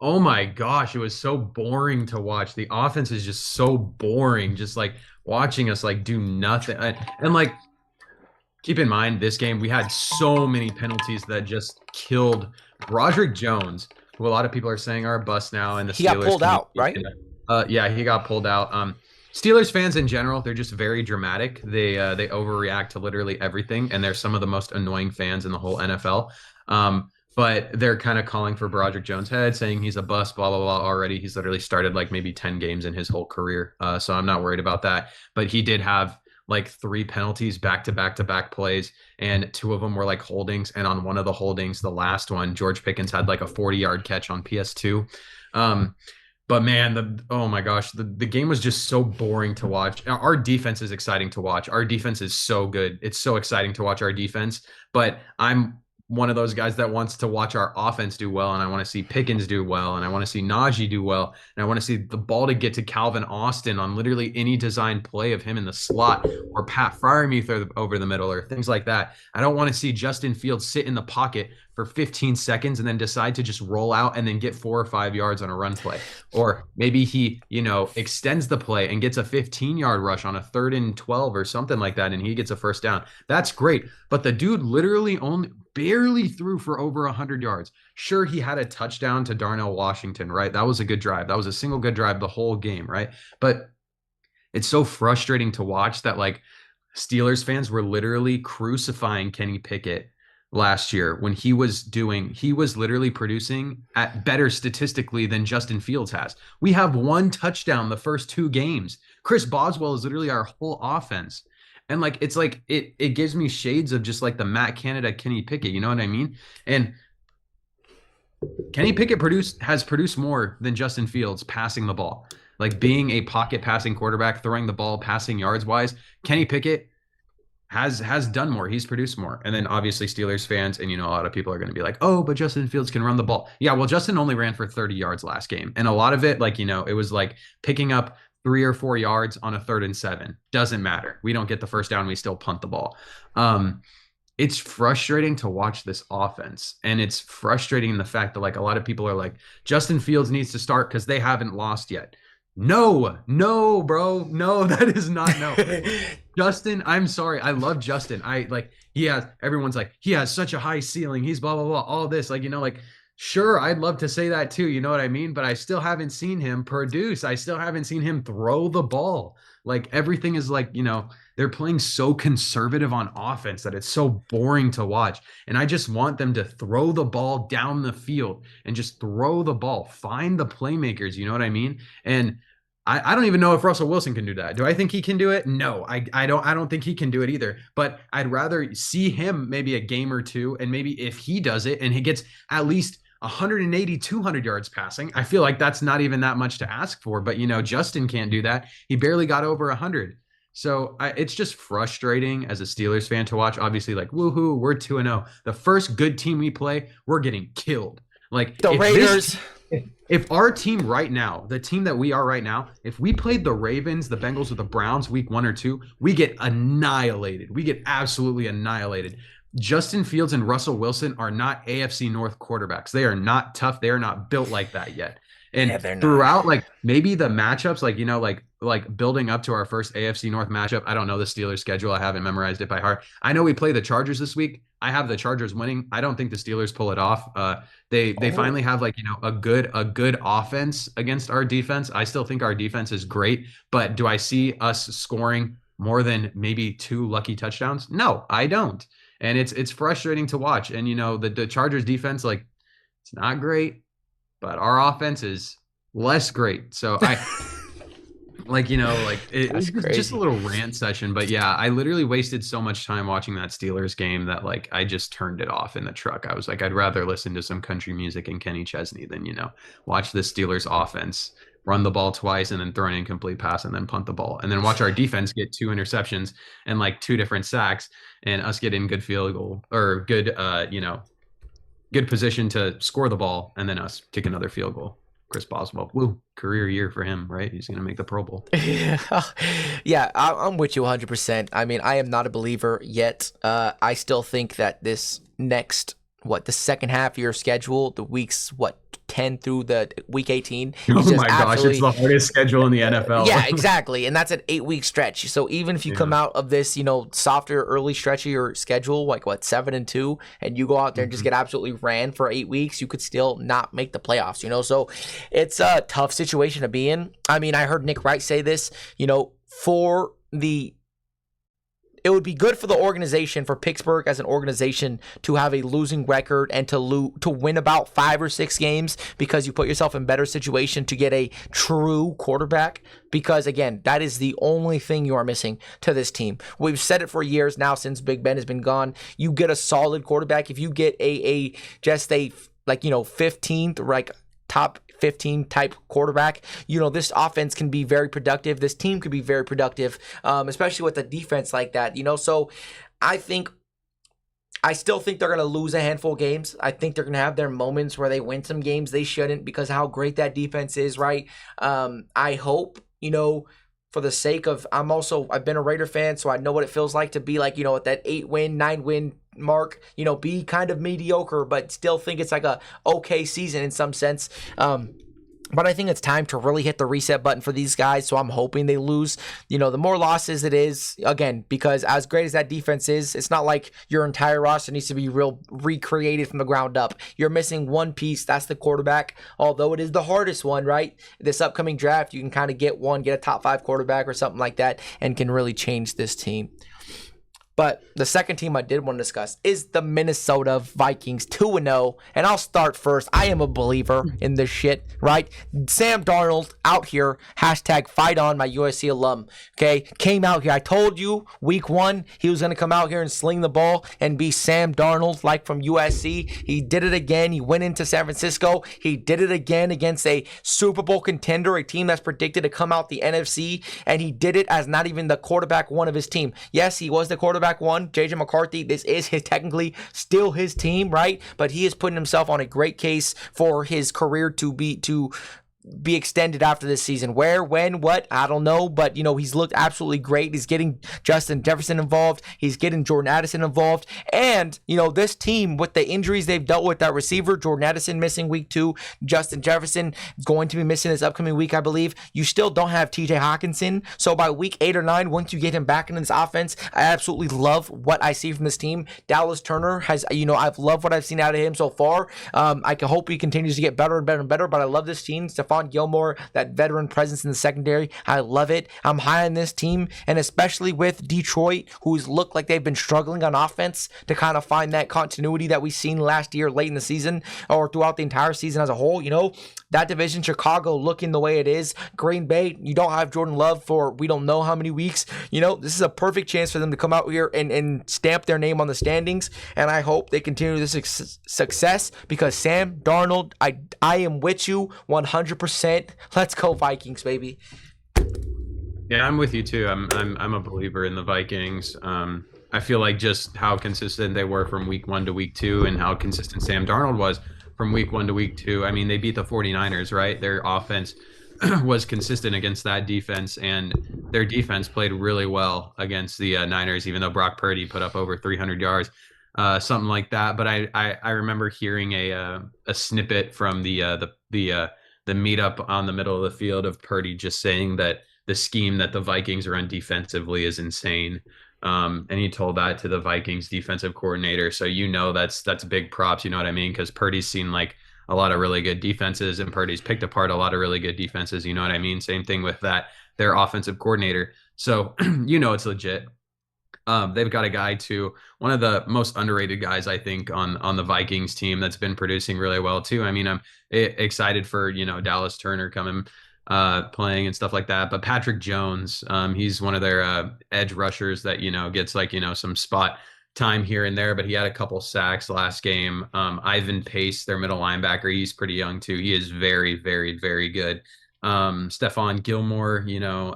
B: Oh my gosh, it was so boring to watch. The offense is just so boring, just watching us do nothing. And keep in mind, this game, we had so many penalties that just killed Broderick Jones, who a lot of people are saying are a bust now. And
A: he got pulled out, right?
B: Yeah, he got pulled out. Steelers fans in general, they're just very dramatic. They overreact to literally everything, and they're some of the most annoying fans in the whole NFL. But they're kind of calling for Broderick Jones' head, saying he's a bust, blah, blah, blah already. He's literally started maybe 10 games in his whole career. So I'm not worried about that. But he did have 3 penalties back-to-back plays, and 2 of them were holdings. And on one of the holdings, the last one, George Pickens had a 40-yard catch on PS2. But man, oh my gosh, the game was just so boring to watch. Our defense is exciting to watch. Our defense is so good. It's so exciting to watch our defense. But I'm one of those guys that wants to watch our offense do well, and I want to see Pickens do well, and I want to see Najee do well, and I want to see the ball to get to Calvin Austin on literally any design play of him in the slot, or Pat Freiermuth over the middle, or things like that. I don't want to see Justin Fields sit in the pocket for 15 seconds and then decide to just roll out and then get 4 or 5 yards on a run play. Or maybe he, extends the play and gets a 15-yard rush on a 3rd and 12 or something like that, and he gets a first down. That's great. But the dude literally only barely threw for over 100 yards. Sure, he had a touchdown to Darnell Washington, right? That was a good drive. That was a single good drive the whole game, right? But it's so frustrating to watch that Steelers fans were literally crucifying Kenny Pickett last year when he was literally producing at better statistically than Justin Fields has. We have 1 touchdown the first 2 games. Chris Boswell is literally our whole offense. And it gives me shades of just the Matt Canada, Kenny Pickett, you know what I mean? And Kenny Pickett has produced more than Justin Fields passing the ball. Being a pocket passing quarterback, throwing the ball, passing yards wise, Kenny Pickett has done more. He's produced more. And then obviously Steelers fans and a lot of people are going to be like, oh, but Justin Fields can run the ball. Yeah, well, Justin only ran for 30 yards last game. And a lot of it, it was picking up 3 or 4 yards on a 3rd and 7. Doesn't matter. We don't get the first down. We still punt the ball. It's frustrating to watch this offense. And it's frustrating in the fact that a lot of people are like, Justin Fields needs to start because they haven't lost yet. No, bro. No, that is not no. Justin, I'm sorry. I love Justin. Everyone's he has such a high ceiling. He's blah, blah, blah, all this. Sure, I'd love to say that too. You know what I mean? But I still haven't seen him produce. I still haven't seen him throw the ball. Like everything is like, they're playing so conservative on offense that it's so boring to watch. And I just want them to throw the ball down the field and just throw the ball, find the playmakers. You know what I mean? And I don't even know if Russell Wilson can do that. Do I think he can do it? No, I don't think he can do it either. But I'd rather see him maybe a game or two. And maybe if he does it and he gets at least 180, 200 yards passing. I feel like that's not even that much to ask for, but Justin can't do that. He barely got over 100. So it's just frustrating as a Steelers fan to watch. Obviously, like, woohoo, we're 2-0. The first good team we play, we're getting killed. Like
A: The Raiders.
B: If our team right now, the team that we are right now, if we played the Ravens, the Bengals, or the Browns week 1 or 2, we get annihilated. We get absolutely annihilated. Justin Fields and Russell Wilson are not AFC North quarterbacks. They are not tough. They are not built like that yet. And throughout, like maybe the matchups, like building up to our first AFC North matchup. I don't know the Steelers schedule. I haven't memorized it by heart. I know we play the Chargers this week. I have the Chargers winning. I don't think the Steelers pull it off. They finally have a good offense against our defense. I still think our defense is great, but do I see us scoring more than maybe 2 lucky touchdowns? No, I don't. And it's frustrating to watch. And the Chargers defense, like, it's not great, but our offense is less great. So it's just a little rant session. But yeah, I literally wasted so much time watching that Steelers game that like I just turned it off in the truck. I was like, I'd rather listen to some country music and Kenny Chesney than watch the Steelers offense run the ball twice and then throw an incomplete pass and then punt the ball and then watch our defense get 2 interceptions and like 2 different sacks and us get in good field goal or good good position to score the ball and then us kick another field goal. Chris Boswell, woo, career year for him, right? He's going to make the Pro Bowl.
A: Yeah, I'm with you 100%. I mean, I am not a believer yet. I still think that this next, the second half of your schedule, the weeks, 10 through the week 18.
B: Oh my gosh, it's the hardest schedule in the NFL.
A: Yeah, exactly. And that's an 8-week stretch. So even if you come out of this, softer early stretch of your schedule, 7-2, and you go out there and just get absolutely ran for 8 weeks, you could still not make the playoffs, So it's a tough situation to be in. I mean, I heard Nick Wright say this, it would be good for the organization, for Pittsburgh as an organization, to have a losing record and to win about 5 or 6 games because you put yourself in better situation to get a true quarterback. Because again, that is the only thing you are missing to this team. We've said it for years now since Big Ben has been gone. You get a solid quarterback. If you get a 15th, top 15 type quarterback, this offense can be very productive. This team could be very productive, especially with a defense like that, So I still think they're going to lose a handful of games. I think they're going to have their moments where they win some games they shouldn't because of how great that defense is, right? I hope, for the sake of, I've been a Raider fan, so I know what it feels like to be at that 8-win, 9-win mark, be kind of mediocre, but still think it's like a okay season in some sense. But I think it's time to really hit the reset button for these guys. So I'm hoping they lose, the more losses it is, again, because as great as that defense is, it's not like your entire roster needs to be recreated from the ground up. You're missing one piece. That's the quarterback. Although it is the hardest one, right? This upcoming draft, you can kind of get a top 5 quarterback or something like that and can really change this team. But the second team I did want to discuss is the Minnesota Vikings, 2-0. And I'll start first. I am a believer in this shit, right? Sam Darnold out here, #fight on my USC alum, okay? Came out here. I told you week 1 he was going to come out here and sling the ball and be Sam Darnold like from USC. He did it again. He went into San Francisco. He did it again against a Super Bowl contender, a team that's predicted to come out the NFC. And he did it as not even the quarterback 1 of his team. Yes, he was the quarterback 1, JJ McCarthy. This is technically still his team, right? But he is putting himself on a great case for his career to be extended after this season. Where, when, what, I don't know. But, he's looked absolutely great. He's getting Justin Jefferson involved. He's getting Jordan Addison involved. And, this team, with the injuries they've dealt with at receiver, Jordan Addison missing week 2, Justin Jefferson going to be missing this upcoming week, I believe. You still don't have TJ Hawkinson. So by week 8 or 9, once you get him back into this offense, I absolutely love what I see from this team. Dallas Turner has, I've loved what I've seen out of him so far. I can hope he continues to get better and better and better, but I love this team. Stephon Gilmore, that veteran presence in the secondary, I love it. I'm high on this team, and especially with Detroit, who's looked like they've been struggling on offense to kind of find that continuity that we've seen last year late in the season or throughout the entire season as a whole. That division, Chicago looking the way it is. Green Bay, you don't have Jordan Love for we don't know how many weeks. This is a perfect chance for them to come out here and stamp their name on the standings, and I hope they continue this success because Sam Darnold, I am with you 100%. Let's go Vikings, baby.
B: Yeah, I'm with you too. I'm a believer in the Vikings. I feel like just how consistent they were from week 1 to week 2 and how consistent Sam Darnold was from week 1 to week 2. I mean, they beat the 49ers, right? Their offense was consistent against that defense, and their defense played really well against the Niners, even though Brock Purdy put up over 300 yards, something like that. But I remember hearing a snippet from the meetup on the middle of the field of Purdy just saying that the scheme that the Vikings run defensively is insane. And he told that to the Vikings defensive coordinator. So, that's big props. You know what I mean? Because Purdy's seen like a lot of really good defenses and Purdy's picked apart a lot of really good defenses. You know what I mean? Same thing with their offensive coordinator. So, it's legit. They've got a guy too, one of the most underrated guys, I think, on the Vikings team that's been producing really well too. I mean, I'm excited for, Dallas Turner coming, playing and stuff like that. But Patrick Jones, he's one of their edge rushers that, gets like, some spot time here and there, but he had a couple sacks last game. Ivan Pace, their middle linebacker, he's pretty young too. He is very, very, very good. Stephon Gilmore,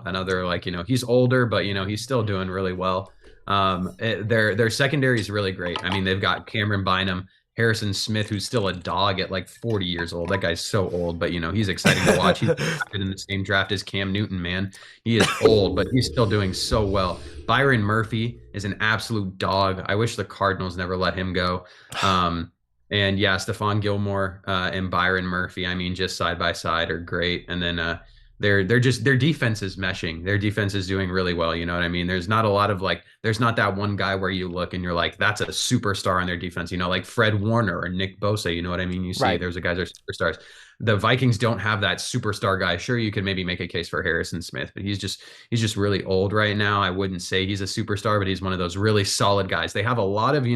B: another he's older, but he's still doing really well. Their secondary is really great. I mean, they've got Cameron Bynum, Harrison Smith, who's still a dog at like 40 years old. That guy's so old, but he's exciting to watch. He's in the same draft as Cam Newton, man. He is old, but he's still doing so well. Byron Murphy is an absolute dog. I wish the Cardinals never let him go. And yeah, Stephon Gilmore and Byron Murphy, I mean, just side by side are great. And then their defense is meshing. Their defense is doing really well. You know what I mean? There's not a lot of there's not that one guy where you look and you're like, that's a superstar on their defense, like Fred Warner or Nick Bosa. You know what I mean? You see,
A: right.
B: There's the guys that are superstars. The Vikings don't have that superstar guy. Sure, you could maybe make a case for Harrison Smith, but he's just really old right now. I wouldn't say he's a superstar, but he's one of those really solid guys. They have a lot of,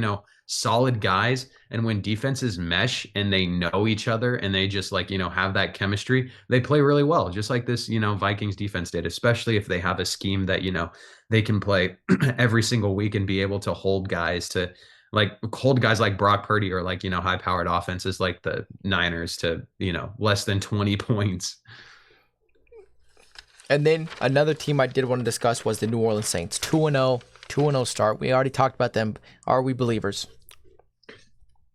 B: solid guys. And when defenses mesh and they know each other and they just have that chemistry, they play really well. Just like this, Vikings defense did, especially if they have a scheme that, they can play every single week and be able to hold guys like Brock Purdy or high powered offenses like the Niners to, less than 20 points.
A: And then another team I did want to discuss was the New Orleans Saints. 2-0 start. We already talked about them. Are we believers?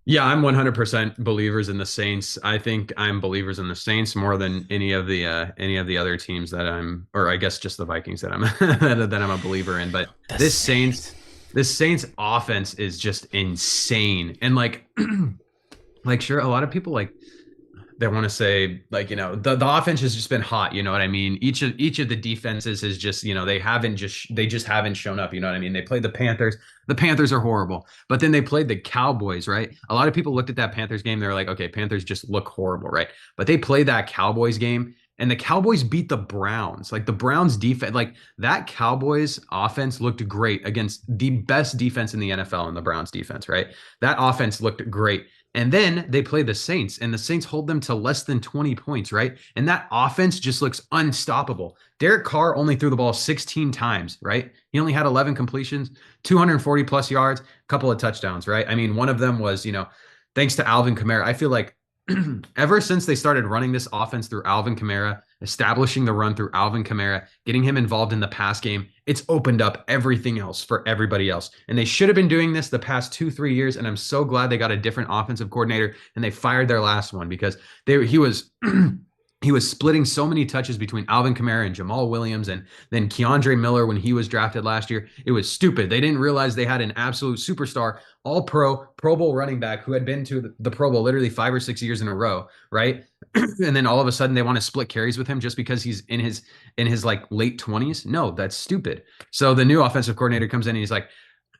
B: Yeah, I'm 100% believers in the Saints. I think I'm believers in the Saints more than any of the other teams that or I guess just the Vikings that I'm that I'm a believer in. But this Saints offense is just insane. And sure, a lot of people they want to say the offense has just been hot. You know what I mean? Each of the defenses is just, they just haven't shown up. You know what I mean? They played the Panthers. The Panthers are horrible, but then they played the Cowboys, right? A lot of people looked at that Panthers game. They're like, okay, Panthers just look horrible, right? But they played that Cowboys game and the Cowboys beat the Browns. The Browns defense, that Cowboys offense looked great against the best defense in the NFL and the Browns defense, right? That offense looked great. And then they play the Saints, and the Saints hold them to less than 20 points, right? And that offense just looks unstoppable. Derek Carr only threw the ball 16 times, right? He only had 11 completions, 240 plus yards, a couple of touchdowns, right? I mean, one of them was, thanks to Alvin Kamara. I feel like ever since they started running this offense through Alvin Kamara, establishing the run through Alvin Kamara, getting him involved in the pass game, it's opened up everything else for everybody else. And they should have been doing this the past 2-3 years. And I'm so glad they got a different offensive coordinator and they fired their last one because he was he was splitting so many touches between Alvin Kamara and Jamal Williams, and then Keandre Miller when he was drafted last year. It was stupid. They didn't realize they had an absolute superstar, all Pro Bowl running back who had been to the Pro Bowl literally 5 or 6 years in a row, right? And then all of a sudden they want to split carries with him just because he's in his like late 20s. No, that's stupid. So the new offensive coordinator comes in and he's like,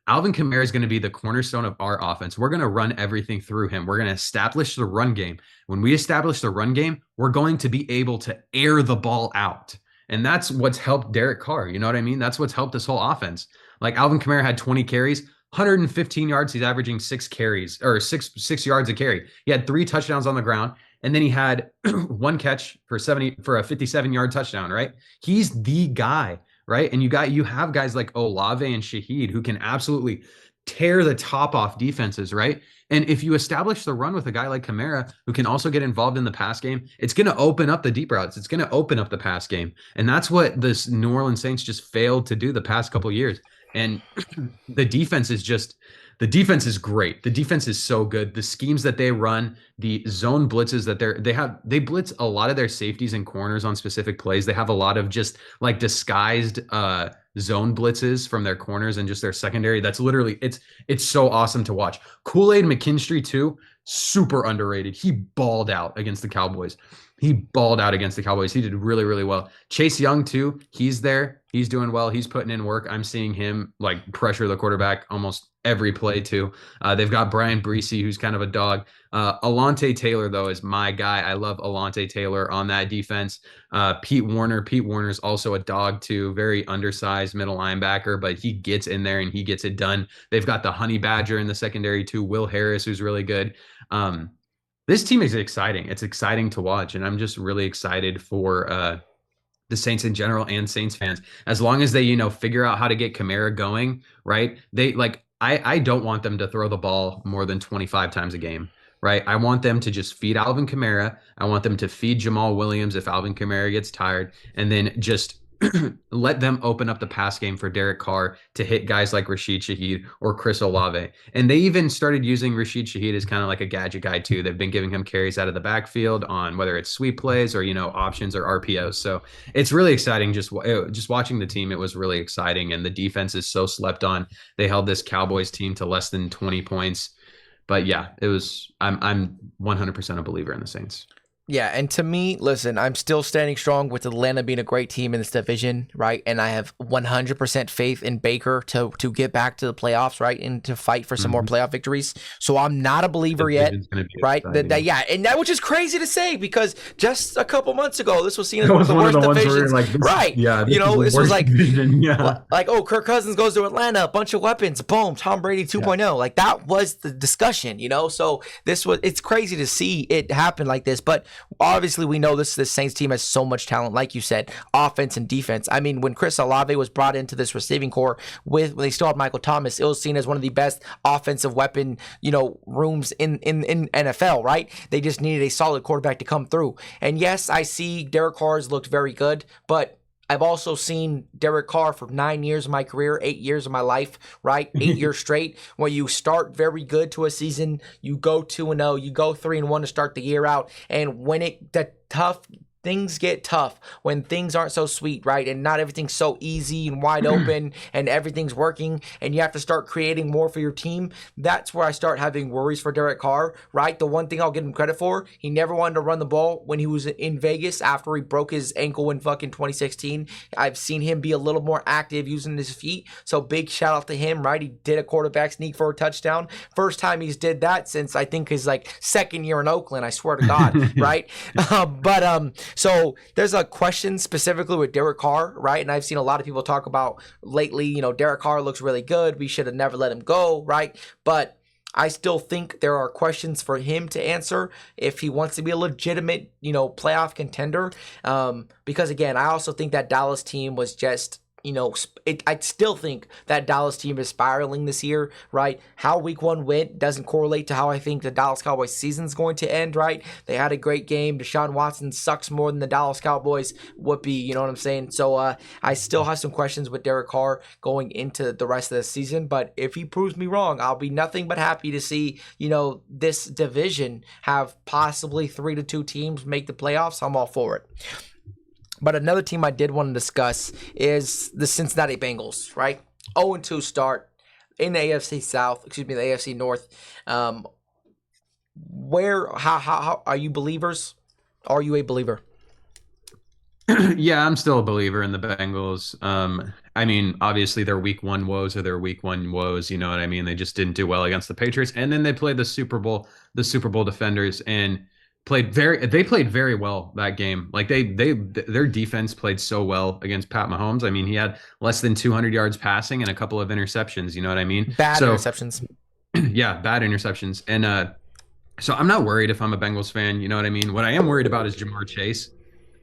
B: Alvin Kamara is going to be the cornerstone of our offense. We're going to run everything through him. We're going to establish the run game. When we establish the run game, we're going to be able to air the ball out. And that's what's helped Derek Carr. You know what I mean? That's what's helped this whole offense. Like Alvin Kamara had 20 carries, 115 yards. He's averaging 6 yards a carry. He had 3 touchdowns on the ground. And then he had one catch for a 57-yard touchdown, right? He's the guy. Right. And you have guys like Olave and Shaheed who can absolutely tear the top off defenses. Right. And if you establish the run with a guy like Kamara who can also get involved in the pass game, it's going to open up the deep routes. It's going to open up the pass game. And that's what this New Orleans Saints just failed to do the past couple of years. And the defense is great. The defense is so good. The schemes that they run, the zone blitzes that they blitz a lot of their safeties and corners on specific plays. They have a lot of just like disguised zone blitzes from their corners and just their secondary. That's literally it's so awesome to watch. Kool-Aid McKinstry too, super underrated. He balled out against the Cowboys. He did really, really well. Chase Young too. He's there. He's doing well. He's putting in work. I'm seeing him like pressure the quarterback almost every play too. They've got Brian Bryce, who's kind of a dog. Alontae Taylor, though, is my guy. I love Alontae Taylor on that defense. Pete Werner's also a dog too. Very undersized middle linebacker, but he gets in there and he gets it done. They've got the Honey Badger in the secondary too. Will Harris, who's really good. This team is exciting. It's exciting to watch, and I'm just really excited for the Saints in general and Saints fans. As long as they, figure out how to get Kamara going, right? I don't want them to throw the ball more than 25 times a game, right? I want them to just feed Alvin Kamara. I want them to feed Jamal Williams if Alvin Kamara gets tired, and then just let them open up the pass game for Derek Carr to hit guys like Rashid Shaheed or Chris Olave. And they even started using Rashid Shaheed as kind of like a gadget guy too. They've been giving him carries out of the backfield on whether it's sweep plays or, options or RPOs. So it's really exciting. Just watching the team, it was really exciting. And the defense is so slept on. They held this Cowboys team to less than 20 points. But yeah, I'm 100% a believer in the Saints.
A: Yeah, and to me, listen, I'm still standing strong with Atlanta being a great team in this division, right? And I have 100% faith in Baker to get back to the playoffs, right? And to fight for some more playoff victories. So I'm not a believer yet, right? And which is crazy to say because just a couple months ago, this was seen as one of the worst divisions. Right.
B: Yeah.
A: This was like,
B: division. Yeah.
A: Like, oh, Kirk Cousins goes to Atlanta, a bunch of weapons, boom, Tom Brady 2.0. Yeah. Like that was the discussion, So it's crazy to see it happen like this, but obviously we know this Saints team has so much talent, like you said, offense and defense. I mean, when Chris Olave was brought into this receiving core when they still had Michael Thomas, it was seen as one of the best offensive weapon, rooms in NFL, right? They just needed a solid quarterback to come through. And yes, I see Derek Carr's looked very good, but I've also seen Derek Carr for 9 years of my career, 8 years of my life, right? 8 years straight. When you start very good to a season, you go 2-0, you go 3-1 to start the year out. And when things get tough, when things aren't so sweet, right? And not everything's so easy and wide open and everything's working and you have to start creating more for your team. That's where I start having worries for Derek Carr, right? The one thing I'll give him credit for, he never wanted to run the ball when he was in Vegas after he broke his ankle in fucking 2016. I've seen him be a little more active using his feet. So big shout out to him, right? He did a quarterback sneak for a touchdown. First time he's did that since I think his second year in Oakland, I swear to God, right? So there's a question specifically with Derek Carr, right? And I've seen a lot of people talk about lately, Derek Carr looks really good. We should have never let him go, right? But I still think there are questions for him to answer if he wants to be a legitimate, playoff contender. Because again, I also think that Dallas team was just I still think that Dallas team is spiraling this year, right? How week one went doesn't correlate to how I think the Dallas Cowboys season is going to end, right? They had a great game. Deshaun Watson sucks more than the Dallas Cowboys would be, you know what I'm saying? So I still have some questions with Derek Carr going into the rest of the season, but if he proves me wrong, I'll be nothing but happy to see, this division have possibly 3-2 teams make the playoffs. I'm all for it. But another team I did want to discuss is the Cincinnati Bengals, right? 0-2 start in the AFC South, the AFC North. How are you believers? Are you a believer?
B: Yeah, I'm still a believer in the Bengals. I mean, obviously their week one woes are their week one woes. You know what I mean? They just didn't do well against the Patriots, and then they played the Super Bowl defenders, and they played very well that game. Like their defense played so well against Pat Mahomes. I mean, he had less than 200 yards passing and a couple of interceptions. You know what I mean?
A: Bad
B: So
A: interceptions.
B: yeah, bad interceptions, and so I'm not worried if I'm a Bengals fan. You know what I mean? What I am worried about is Jamar Chase.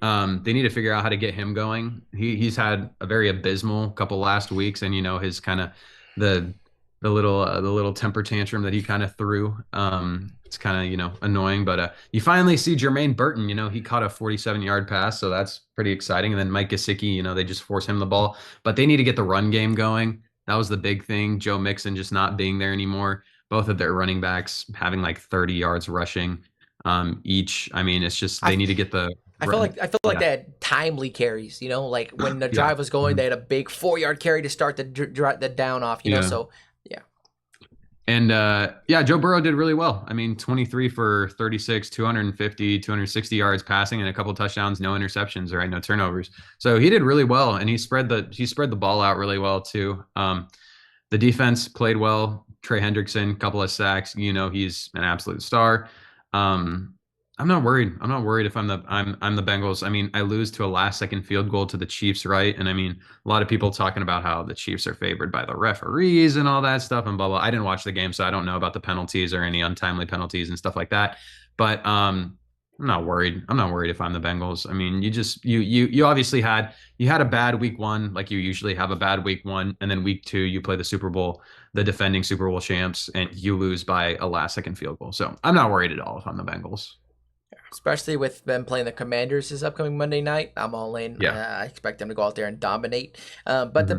B: They need to figure out how to get him going. He's had a very abysmal couple last weeks, and his kind of the the little temper tantrum that he kind of threw. It's kind of annoying, but you finally see Jermaine Burton. He caught a 47-yard pass, so that's pretty exciting. And then Mike Gesicki, they just force him the ball, but they need to get the run game going. That was the big thing. Joe Mixon just not being there anymore. Both of their running backs having like 30 yards rushing each. I mean, it's just they need to get the
A: I feel like they had timely carries, like when the
B: yeah.
A: drive was going, they had a big 4-yard carry to start the down off,
B: Yeah.
A: so yeah.
B: And yeah, Joe Burrow did really well. I mean, 23 for 36, 250, 260 yards passing, and a couple touchdowns, no interceptions, right? No turnovers. So he did really well, and he spread the ball out really well too. The defense played well. Trey Hendrickson, couple of sacks. He's an absolute star. I'm not worried. I'm not worried if I'm the Bengals. I mean, I lose to a last second field goal to the Chiefs, right? And I mean, a lot of people talking about how the Chiefs are favored by the referees and all that stuff and blah blah. I didn't watch the game, so I don't know about the penalties or any untimely penalties and stuff like that. But I'm not worried. I'm not worried if I'm the Bengals. I mean, you obviously had a bad week one, like you usually have a bad week one, and then week two you play the Super Bowl, the defending Super Bowl champs, and you lose by a last second field goal. So I'm not worried at all if I'm the Bengals.
A: Especially with them playing the Commanders this upcoming Monday night. I'm all in.
B: Yeah.
A: I expect them to go out there and dominate. But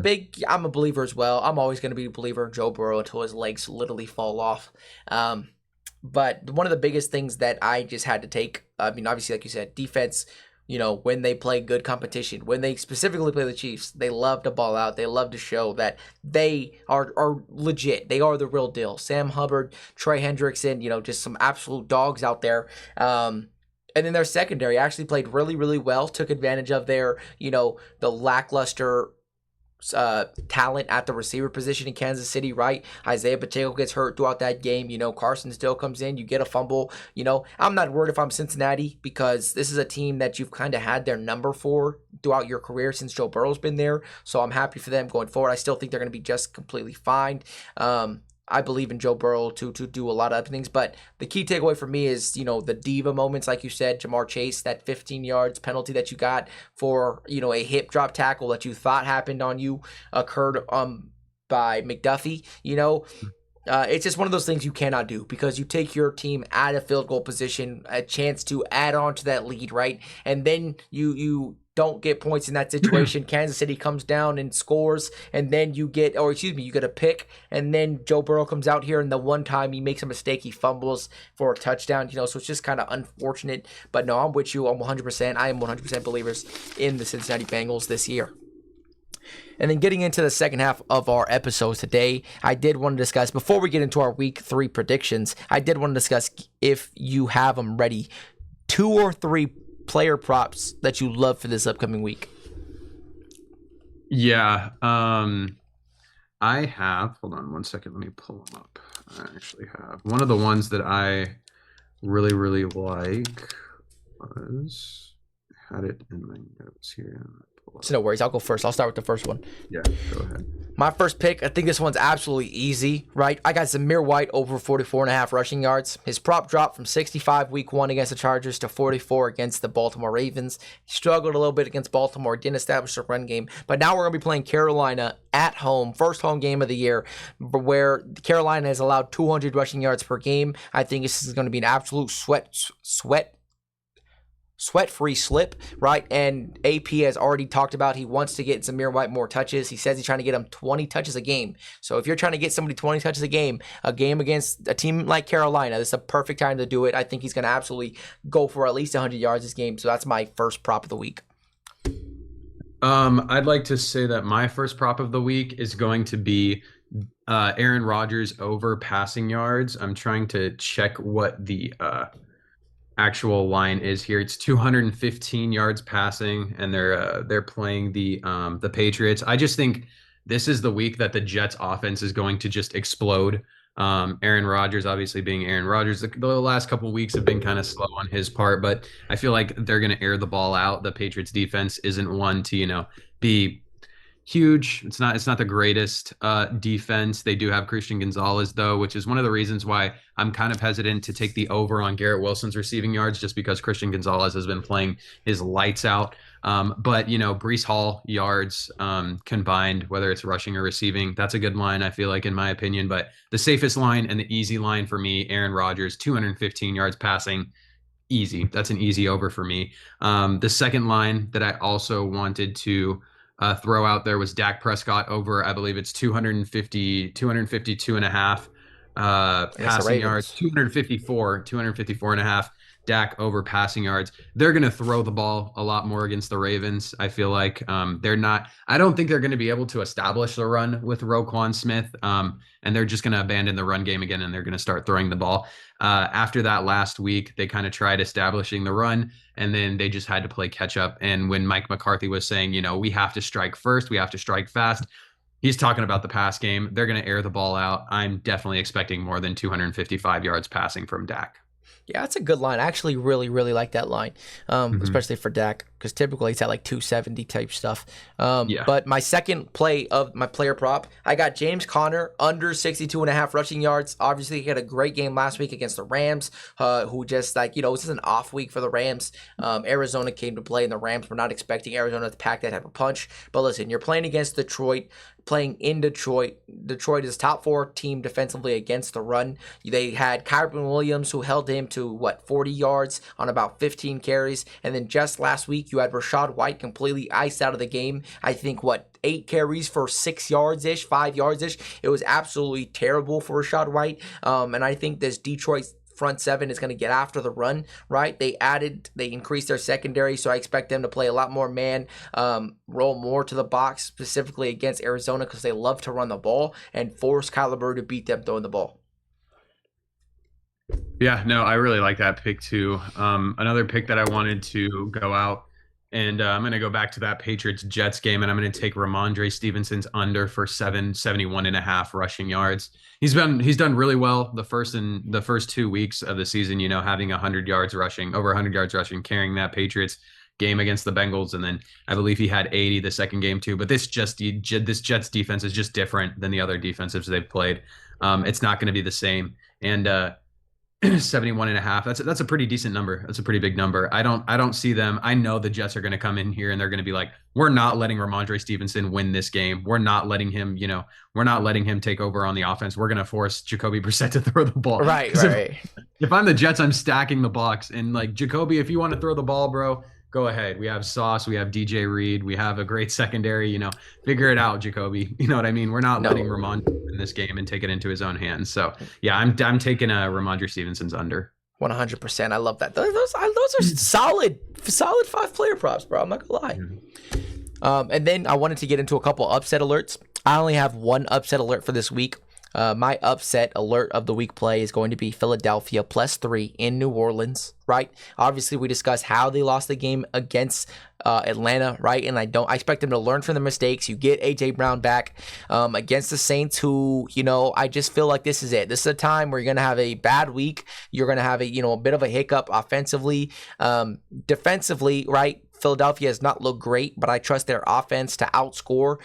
A: I'm a believer as well. I'm always going to be a believer in Joe Burrow until his legs literally fall off. But one of the biggest things that I just had to take, I mean, obviously, like you said, defense, when they play good competition, when they specifically play the Chiefs, they love to ball out. They love to show that they are legit. They are the real deal. Sam Hubbard, Trey Hendrickson, just some absolute dogs out there. And then their secondary actually played really, really well, took advantage of their, the lackluster talent at the receiver position in Kansas City, right? Isaiah Pacheco gets hurt throughout that game. Carson still comes in. You get a fumble. I'm not worried if I'm Cincinnati because this is a team that you've kind of had their number for throughout your career since Joe Burrow's been there. So I'm happy for them going forward. I still think they're going to be just completely fine. I believe in Joe Burrow to do a lot of other things, but the key takeaway for me is, the diva moments, like you said, Jamar Chase, that 15 yards penalty that you got for, a hip drop tackle that you thought happened on you occurred by McDuffie, it's just one of those things you cannot do because you take your team out of field goal position, a chance to add on to that lead, right? And then you don't get points in that situation. Kansas City comes down and scores, and then you get a pick, and then Joe Burrow comes out here, and the one time he makes a mistake, he fumbles for a touchdown, so it's just kind of unfortunate. But no, I'm with you. I am 100% believers in the Cincinnati Bengals this year. And then getting into the second half of our episode today, I did want to discuss, before we get into our week 3 predictions, I did want to discuss, if you have them ready, 2 or 3 player props that you love for this upcoming week.
B: Yeah. I have, hold on one second, let me pull them up. I actually have one of the ones that I really, really like had it in my notes here.
A: It's no worries. I'll go first. I'll start with the first one.
B: Yeah, go ahead.
A: My first pick, I think this one's absolutely easy, right? I got Zamir White over 44.5 rushing yards. His prop dropped from 65 week 1 against the Chargers to 44 against the Baltimore Ravens. He struggled a little bit against Baltimore, didn't establish a run game. But now we're going to be playing Carolina at home, first home game of the year, where Carolina has allowed 200 rushing yards per game. I think this is going to be an absolute sweat-free slip, right? And AP has already talked about he wants to get Zamir White more touches. He says he's trying to get him 20 touches a game. So if you're trying to get somebody 20 touches a game against a team like Carolina, this is a perfect time to do it. I think he's going to absolutely go for at least 100 yards this game. So that's my first prop of the week.
B: I'd like to say that my first prop of the week is going to be Aaron Rodgers over passing yards. I'm trying to check what the actual line is here. It's 215 yards passing, and they're playing the Patriots. I just think this is the week that the Jets offense is going to just explode. Aaron Rodgers, obviously being Aaron Rodgers, the last couple of weeks have been kind of slow on his part, but I feel like they're going to air the ball out. The Patriots defense isn't one to, be huge. It's not the greatest defense. They do have Christian Gonzalez though, which is one of the reasons why I'm kind of hesitant to take the over on Garrett Wilson's receiving yards, just because Christian Gonzalez has been playing his lights out. But Breece Hall yards combined, whether it's rushing or receiving, that's a good line, I feel like, in my opinion. But the safest line and the easy line for me, Aaron Rodgers, 215 yards passing. Easy. That's an easy over for me. The second line that I also wanted to throw out there was Dak Prescott over, I believe it's 252 and a half passing yards, 254 and a half. Dak over passing yards. They're going to throw the ball a lot more against the Ravens. I feel like I don't think they're going to be able to establish the run with Roquan Smith. And they're just going to abandon the run game again, and they're going to start throwing the ball. After that last week, they kind of tried establishing the run, and then they just had to play catch up. And when Mike McCarthy was saying, we have to strike first, we have to strike fast, he's talking about the pass game. They're going to air the ball out. I'm definitely expecting more than 255 yards passing from Dak.
A: Yeah, that's a good line. I actually really, really like that line, especially for Dak, because typically it's at like 270 type stuff. But my second play of my player prop, I got James Conner under 62.5 rushing yards. Obviously, he had a great game last week against the Rams, who just this is an off week for the Rams. Arizona came to play, and the Rams were not expecting Arizona to pack that type of punch. But listen, you're playing against Detroit. Playing in Detroit. Detroit is top 4 team defensively against the run. They had Kyren Williams, who held him to 40 yards on about 15 carries. And then just last week, you had Rachaad White completely iced out of the game. I think 8 carries for 6 yards-ish, 5 yards-ish. It was absolutely terrible for Rachaad White. And I think this Detroit front 7 is going to get after the run, right? They increased their secondary, so I expect them to play a lot more man, roll more to the box, specifically against Arizona, because they love to run the ball, and force Kyler Murray to beat them throwing the ball.
B: Yeah, no, I really like that pick too. Another pick that I wanted to go out, and I'm going to go back to that Patriots-Jets game, and I'm going to take Ramondre Stevenson's under for 71 and a half rushing yards. He's done really well the first 2 weeks of the season, having 100 yards rushing, over 100 yards rushing, carrying that Patriots game against the Bengals, and then I believe he had 80 the second game too. But this Jets defense is just different than the other defensives they've played. It's not going to be the same, and 71 and a half. That's a pretty decent number. That's a pretty big number. I don't see them. I know the Jets are going to come in here and they're going to be like, we're not letting Ramondre Stevenson win this game. We're not letting him, take over on the offense. We're going to force Jacoby Brissett to throw the ball.
A: Right.
B: If I'm the Jets, I'm stacking the box, and Jacoby, if you want to throw the ball, bro, go ahead. We have Sauce. We have DJ Reed. We have a great secondary. Figure it out, Jacoby. You know what I mean? We're not letting Ramondre in this game and take it into his own hands. So yeah, I'm taking Ramondre Stevenson's under.
A: 100%. I love that. Those are solid 5-player props, bro. I'm not gonna lie. And then I wanted to get into a couple upset alerts. I only have one upset alert for this week. My upset alert of the week play is going to be Philadelphia +3 in New Orleans, right? Obviously, we discussed how they lost the game against Atlanta, right? And I expect them to learn from their mistakes. You get A.J. Brown back against the Saints, who, I just feel like this is it. This is a time where you're going to have a bad week. You're going to have a bit of a hiccup offensively. Defensively, right? Philadelphia has not looked great, but I trust their offense to outscore.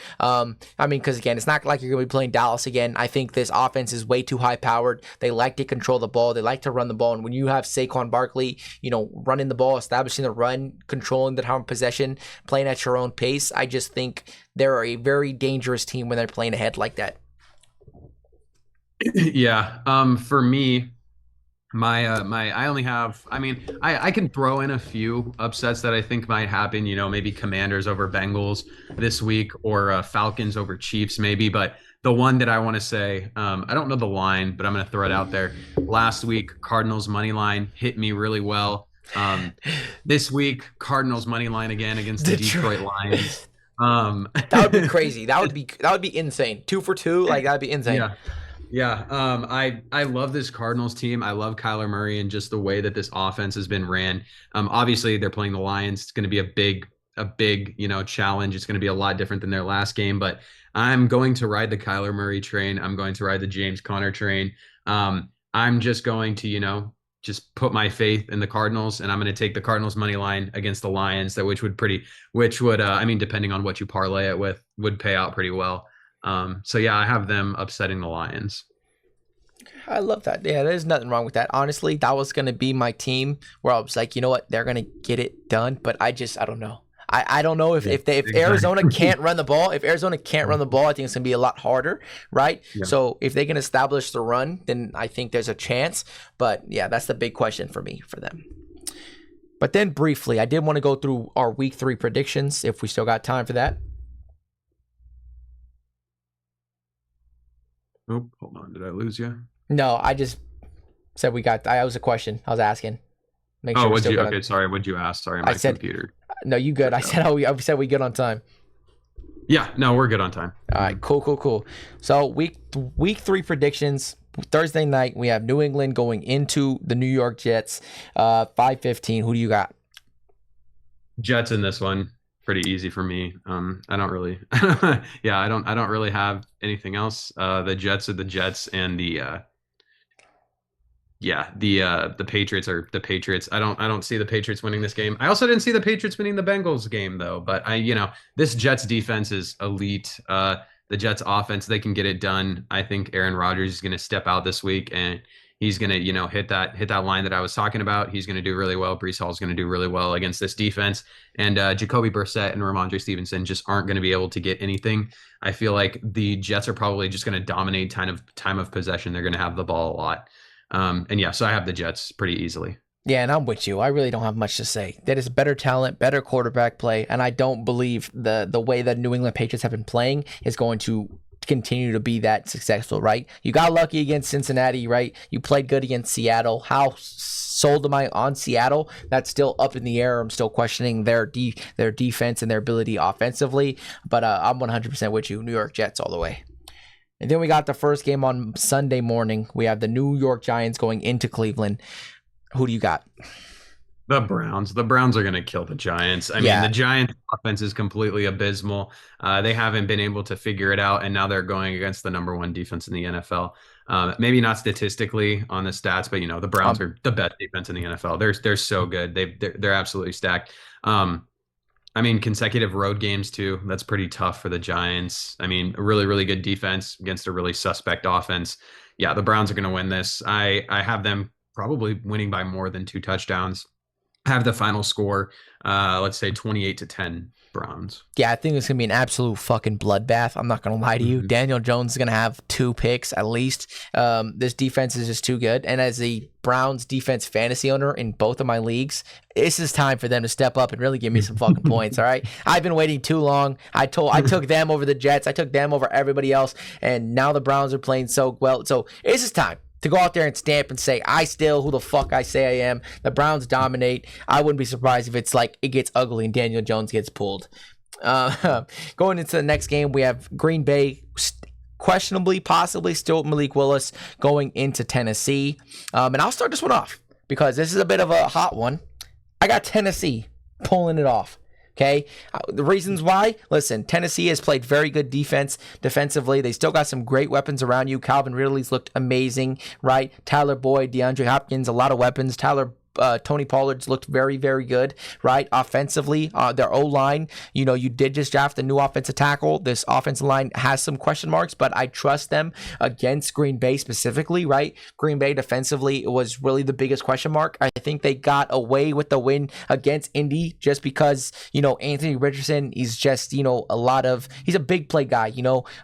A: Because again, it's not like you're going to be playing Dallas again. I think this offense is way too high powered. They like to control the ball. They like to run the ball. And when you have Saquon Barkley, running the ball, establishing the run, controlling the time of possession, playing at your own pace, I just think they're a very dangerous team when they're playing ahead like that.
B: Yeah. For me, I only have, I can throw in a few upsets that I think might happen, maybe Commanders over Bengals this week, or Falcons over Chiefs maybe. But the one that I want to say, I don't know the line, but I'm going to throw it out there. Last week, Cardinals money line hit me really well. This week, Cardinals money line again against the Detroit Lions.
A: That would be crazy. That would be insane. 2 for 2, like that'd be insane.
B: Yeah. Yeah, I love this Cardinals team. I love Kyler Murray and just the way that this offense has been ran. Obviously they're playing the Lions. It's going to be a big, challenge. It's going to be a lot different than their last game, but I'm going to ride the Kyler Murray train. I'm going to ride the James Conner train. I'm just going to, just put my faith in the Cardinals, and I'm going to take the Cardinals money line against the Lions, which would, depending on what you parlay it with, would pay out pretty well. So yeah, I have them upsetting the Lions.
A: I love that. Yeah, there's nothing wrong with that. Honestly, that was going to be my team where I was like, you know what? They're going to get it done, but I don't know. I don't know if Arizona can't run the ball. If Arizona can't run the ball, I think it's going to be a lot harder, right? Yeah. So if they can establish the run, then I think there's a chance. But yeah, that's the big question for me, for them. But then briefly, I did want to go through our week 3 predictions if we still got time for that.
B: Oh, hold on. Did I lose you?
A: No, I just said we got. That was a question I was asking.
B: Make sure what'd you? Okay, sorry. What'd you ask? Sorry, my computer.
A: No, you good. I said we good on time.
B: Yeah, no, we're good on time.
A: All right, cool. So week 3 predictions. Thursday night we have New England going into the New York Jets. 5:15. Who do you got?
B: Jets in this one. Pretty easy for me. I don't really, I don't really have anything else. The Jets are the Jets, and the Patriots are the Patriots. I don't see the Patriots winning this game. I also didn't see the Patriots winning the Bengals game though. But this Jets defense is elite. The Jets offense, they can get it done. I think Aaron Rodgers is going to step out this week, and he's going to, hit that line that I was talking about. He's going to do really well. Bryce Hall is going to do really well against this defense. And Jacoby Brissett and Ramondre Stevenson just aren't going to be able to get anything. I feel like the Jets are probably just going to dominate time of possession. They're going to have the ball a lot. So I have the Jets pretty easily.
A: Yeah, and I'm with you. I really don't have much to say. That is better talent, better quarterback play, and I don't believe the way that New England Patriots have been playing is going to continue to be that successful, right? You got lucky against Cincinnati, right? You played good against Seattle. How sold am I on Seattle? That's still up in the air. I'm still questioning their defense and their ability offensively, but I'm 100% with you. New York Jets all the way. And then we got the first game on Sunday morning. We have the New York Giants going into Cleveland. Who do you got?
B: The Browns. The Browns are going to kill the Giants. I mean, the Giants' offense is completely abysmal. They haven't been able to figure it out, and now they're going against the number 1 defense in the NFL. Maybe not statistically on the stats, but the Browns are the best defense in the NFL. They're so good. They're absolutely stacked. Consecutive road games too. That's pretty tough for the Giants. A really, really good defense against a really suspect offense. Yeah, the Browns are going to win this. I have them probably winning by more than 2 touchdowns. Have the final score, let's say 28-10 Browns.
A: Yeah, I think it's going to be an absolute fucking bloodbath. I'm not going to lie to you. Daniel Jones is going to have 2 picks at least. This defense is just too good. And as a Browns defense fantasy owner in both of my leagues, this is time for them to step up and really give me some fucking points, all right? I've been waiting too long. I took them over the Jets. I took them over everybody else. And now the Browns are playing so well. So this is time to go out there and stamp and say, I still who the fuck I say I am. The Browns dominate. I wouldn't be surprised if it's like it gets ugly and Daniel Jones gets pulled. Going into the next game, we have Green Bay, questionably, possibly still Malik Willis going into Tennessee. And I'll start this one off because this is a bit of a hot one. I got Tennessee pulling it off. Okay, the reasons why, listen, Tennessee has played very good defensively. They still got some great weapons around you. Calvin Ridley's looked amazing, right? Tyler Boyd, DeAndre Hopkins, a lot of weapons. Tyler Tony Pollard's looked very, very good, right? Offensively, their O-line, you did just draft a new offensive tackle. This offensive line has some question marks, but I trust them against Green Bay specifically, right? Green Bay defensively was really the biggest question mark. I think they got away with the win against Indy just because, Anthony Richardson, he's just, he's a big play guy.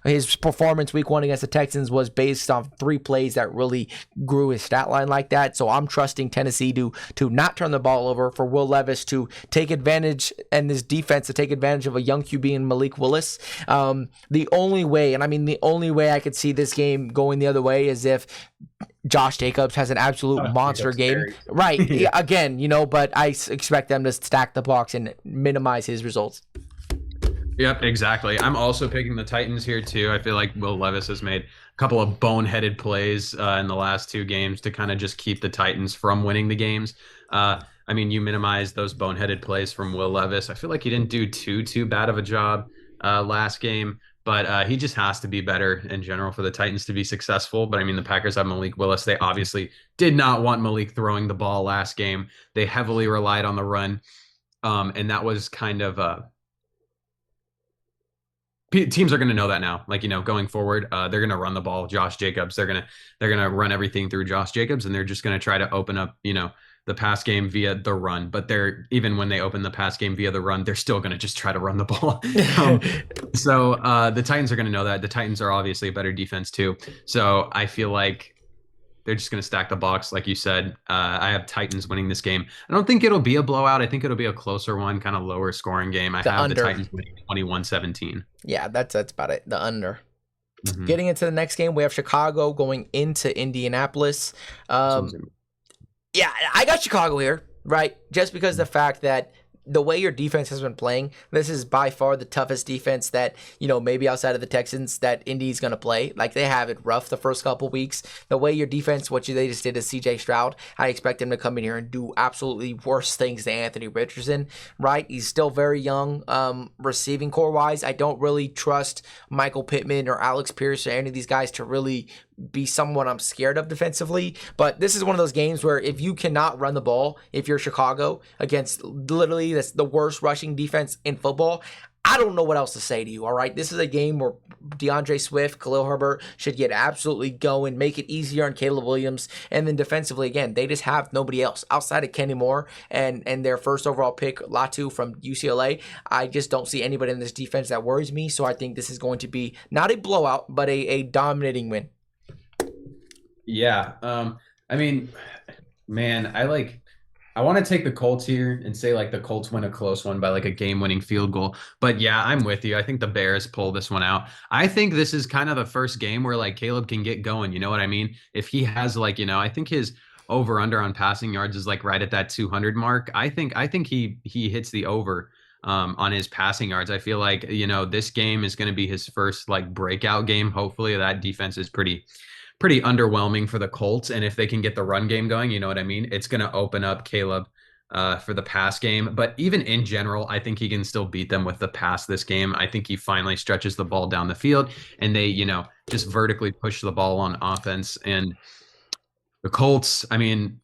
A: His performance week 1 against the Texans was based on 3 plays that really grew his stat line like that. So I'm trusting Tennessee to not turn the ball over, for Will Levis to take advantage, and this defense to take advantage of a young QB in Malik Willis. The only way I could see this game going the other way is if Josh Jacobs has an absolute monster game. Right. Yeah. Again, but I expect them to stack the box and minimize his results.
B: Yep, exactly. I'm also picking the Titans here too. I feel like Will Levis has made a couple of boneheaded plays in the last 2 games to kind of just keep the Titans from winning the games. You minimize those boneheaded plays from Will Levis. I feel like he didn't do too bad of a job last game, but he just has to be better in general for the Titans to be successful. But the Packers have Malik Willis. They obviously did not want Malik throwing the ball last game. They heavily relied on the run, and that was kind of teams are going to know that now. Going forward, they're going to run the ball. Josh Jacobs, they're going to run everything through Josh Jacobs, and they're just going to try to open up, the pass game via the run. But even when they open the pass game via the run, they're still going to just try to run the ball. So the Titans are going to know that. The Titans are obviously a better defense too. So I feel like they're just going to stack the box, like you said. I have Titans winning this game. I don't think it'll be a blowout. I think it'll be a closer one, kind of lower scoring game. I have the Titans winning 21-17.
A: Yeah, that's about it. The under. Mm-hmm. Getting into the next game, we have Chicago going into Indianapolis. Yeah, I got Chicago here, right? Just because the fact that the way your defense has been playing, this is by far the toughest defense that, maybe outside of the Texans that Indy's going to play. Like, they have it rough the first couple weeks. The way your defense, they just did is CJ Stroud, I expect him to come in here and do absolutely worse things than Anthony Richardson, right? He's still very young, receiving core-wise. I don't really trust Michael Pittman or Alex Pierce or any of these guys to really be someone I'm scared of defensively. But this is one of those games where if you cannot run the ball, if you're Chicago against literally that's the worst rushing defense in football, I don't know what else to say to you, all right? This is a game where DeAndre Swift, Khalil Herbert should get absolutely going, make it easier on Caleb Williams. And then defensively, again, they just have nobody else outside of Kenny Moore and their first overall pick, Latu from UCLA. I just don't see anybody in this defense that worries me. So I think this is going to be not a blowout, but a dominating win.
B: Yeah. Man, I want to take the Colts here and say the Colts win a close one by a game-winning field goal. But yeah, I'm with you. I think the Bears pull this one out. I think this is kind of the first game where Caleb can get going. You know what I mean? If he has I think his over/under on passing yards is right at that 200 mark. I think he hits the over on his passing yards. I feel like this game is going to be his first breakout game. Hopefully that defense is pretty underwhelming for the Colts. And if they can get the run game going, you know what I mean? It's going to open up Caleb for the pass game. But even in general, I think he can still beat them with the pass this game. I think he finally stretches the ball down the field and they, just vertically push the ball on offense. And the Colts,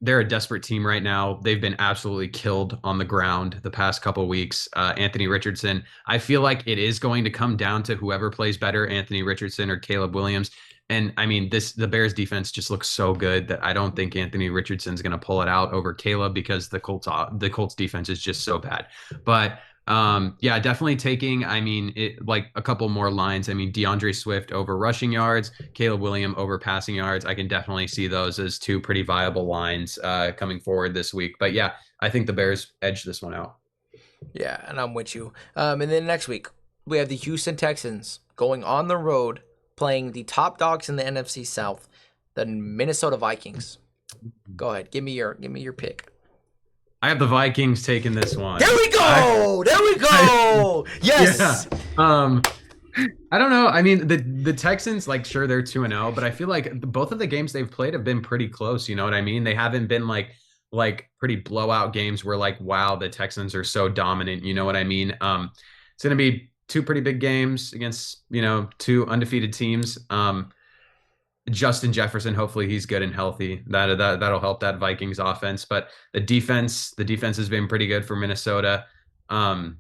B: they're a desperate team right now. They've been absolutely killed on the ground the past couple of weeks. Anthony Richardson, I feel like it is going to come down to whoever plays better, Anthony Richardson or Caleb Williams. And the Bears defense just looks so good that I don't think Anthony Richardson's going to pull it out over Caleb because the Colts defense is just so bad. But yeah, definitely taking, a couple more lines. DeAndre Swift over rushing yards, Caleb Williams over passing yards. I can definitely see those as 2 pretty viable lines coming forward this week. But yeah, I think the Bears edge this one out.
A: Yeah, and I'm with you. And then next week we have the Houston Texans going on the road, playing the top dogs in the NFC South, the Minnesota Vikings. Go ahead, give me your pick.
B: I have the Vikings taking this one.
A: There we go. Yes.
B: Yeah. I don't know. The Texans, sure, they're 2-0, but I feel like both of the games they've played have been pretty close. You know what I mean? They haven't been pretty blowout games where wow, the Texans are so dominant. You know what I mean? It's going to be 2 pretty big games against, 2 undefeated teams. Justin Jefferson, hopefully he's good and healthy. That'll help that Vikings offense. But the defense has been pretty good for Minnesota. Um,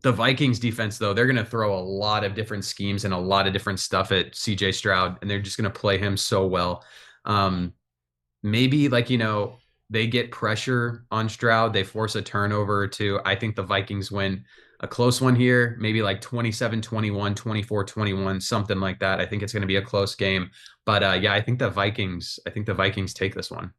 B: the Vikings defense, though, they're going to throw a lot of different schemes and a lot of different stuff at CJ Stroud, and they're just going to play him so well. Um, maybe like, they get pressure on Stroud, they force a turnover or two. I think the Vikings win a close one here, maybe like 27-21, 24-21, something like that. I think it's going to be a close game. But yeah, I think the Vikings take this one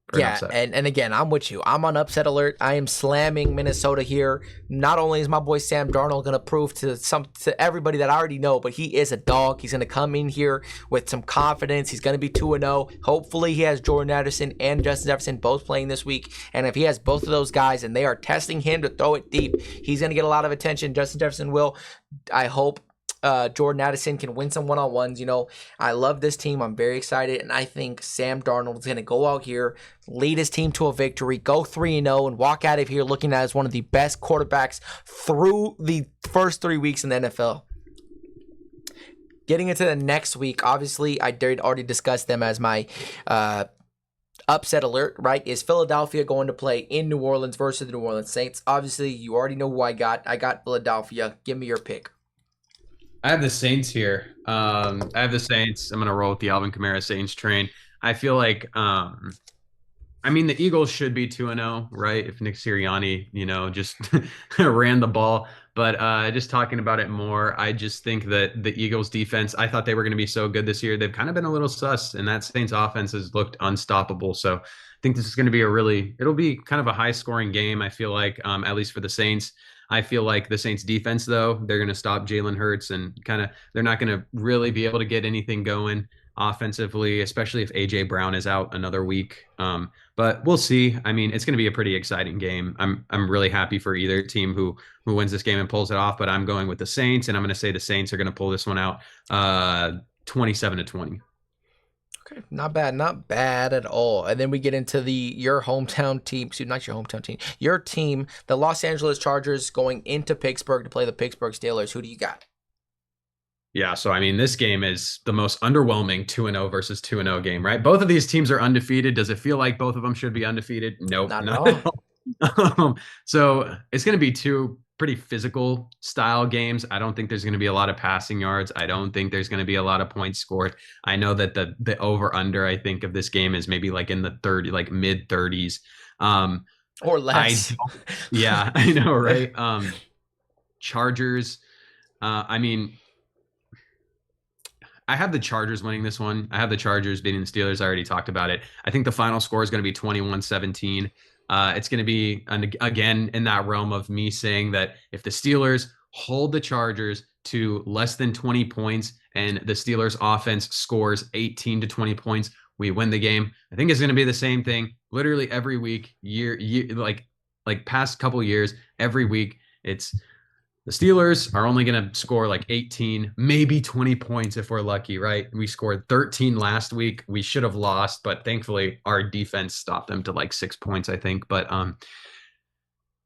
B: for an
A: Yeah,
B: upset.
A: and again, I'm with you. I'm on upset alert. I am slamming Minnesota here. Not only is my boy Sam Darnold going to prove to everybody that I already know, but he is a dog. He's going to come in here with some confidence. He's going to be 2-0. Hopefully, he has Jordan Addison and Justin Jefferson both playing this week. And if he has both of those guys and they are testing him to throw it deep, he's going to get a lot of attention. Justin Jefferson will. I hope Jordan Addison can win some one-on-ones. I love this team. I'm very excited, and I think Sam Darnold is going to go out here, lead his team to a victory, go 3-0, and walk out of here looking at as one of the best quarterbacks through the first 3 weeks in the NFL. Getting into the next week, obviously, I did already discuss them as my upset alert, right? Is Philadelphia going to play in New Orleans versus the New Orleans Saints? Obviously, you already know who I got. I got Philadelphia. Give me your pick.
B: I have the Saints here. I have the Saints. I'm gonna roll with the Alvin Kamara Saints train. I feel like, the Eagles should be 2-0, right? If Nick Sirianni, just ran the ball. But just talking about it more, I just think that the Eagles defense, I thought they were going to be so good this year. They've kind of been a little sus, and that Saints offense has looked unstoppable. So I think this is going to be it'll be kind of a high scoring game. I feel like, at least for the Saints. I feel like the Saints defense, though, they're going to stop Jalen Hurts and they're not going to really be able to get anything going offensively, especially if AJ Brown is out another week. But we'll see. It's going to be a pretty exciting game. I'm really happy for either team who wins this game and pulls it off. But I'm going with the Saints, and I'm going to say the Saints are going to pull this one out, 27-20.
A: Okay, not bad at all. And then we get into your hometown team, excuse me, not your hometown team, your team, the Los Angeles Chargers, going into Pittsburgh to play the Pittsburgh Steelers. Who do you got?
B: Yeah, so this game is the most underwhelming 2-0 versus 2-0 game, right? Both of these teams are undefeated. Does it feel like both of them should be undefeated? Nope,
A: Not at
B: not at
A: all.
B: all. So it's going to be two pretty physical style games. I don't think there's going to be a lot of passing yards. I don't think there's going to be a lot of points scored. I know that the over under, I think, of this game is maybe like in the mid 30s.
A: Or less.
B: Yeah, I know, right? Chargers. I have the Chargers winning this one. I have the Chargers beating the Steelers. I already talked about it. I think the final score is going to be 21-17. It's going to be, again, in that realm of me saying that if the Steelers hold the Chargers to less than 20 points and the Steelers offense scores 18 to 20 points, we win the game. I think it's going to be the same thing literally every week, year like past couple years, every week. It's the Steelers are only going to score like 18, maybe 20 points if we're lucky, right? We scored 13 last week. We should have lost, but thankfully our defense stopped them to like 6 points, I think. But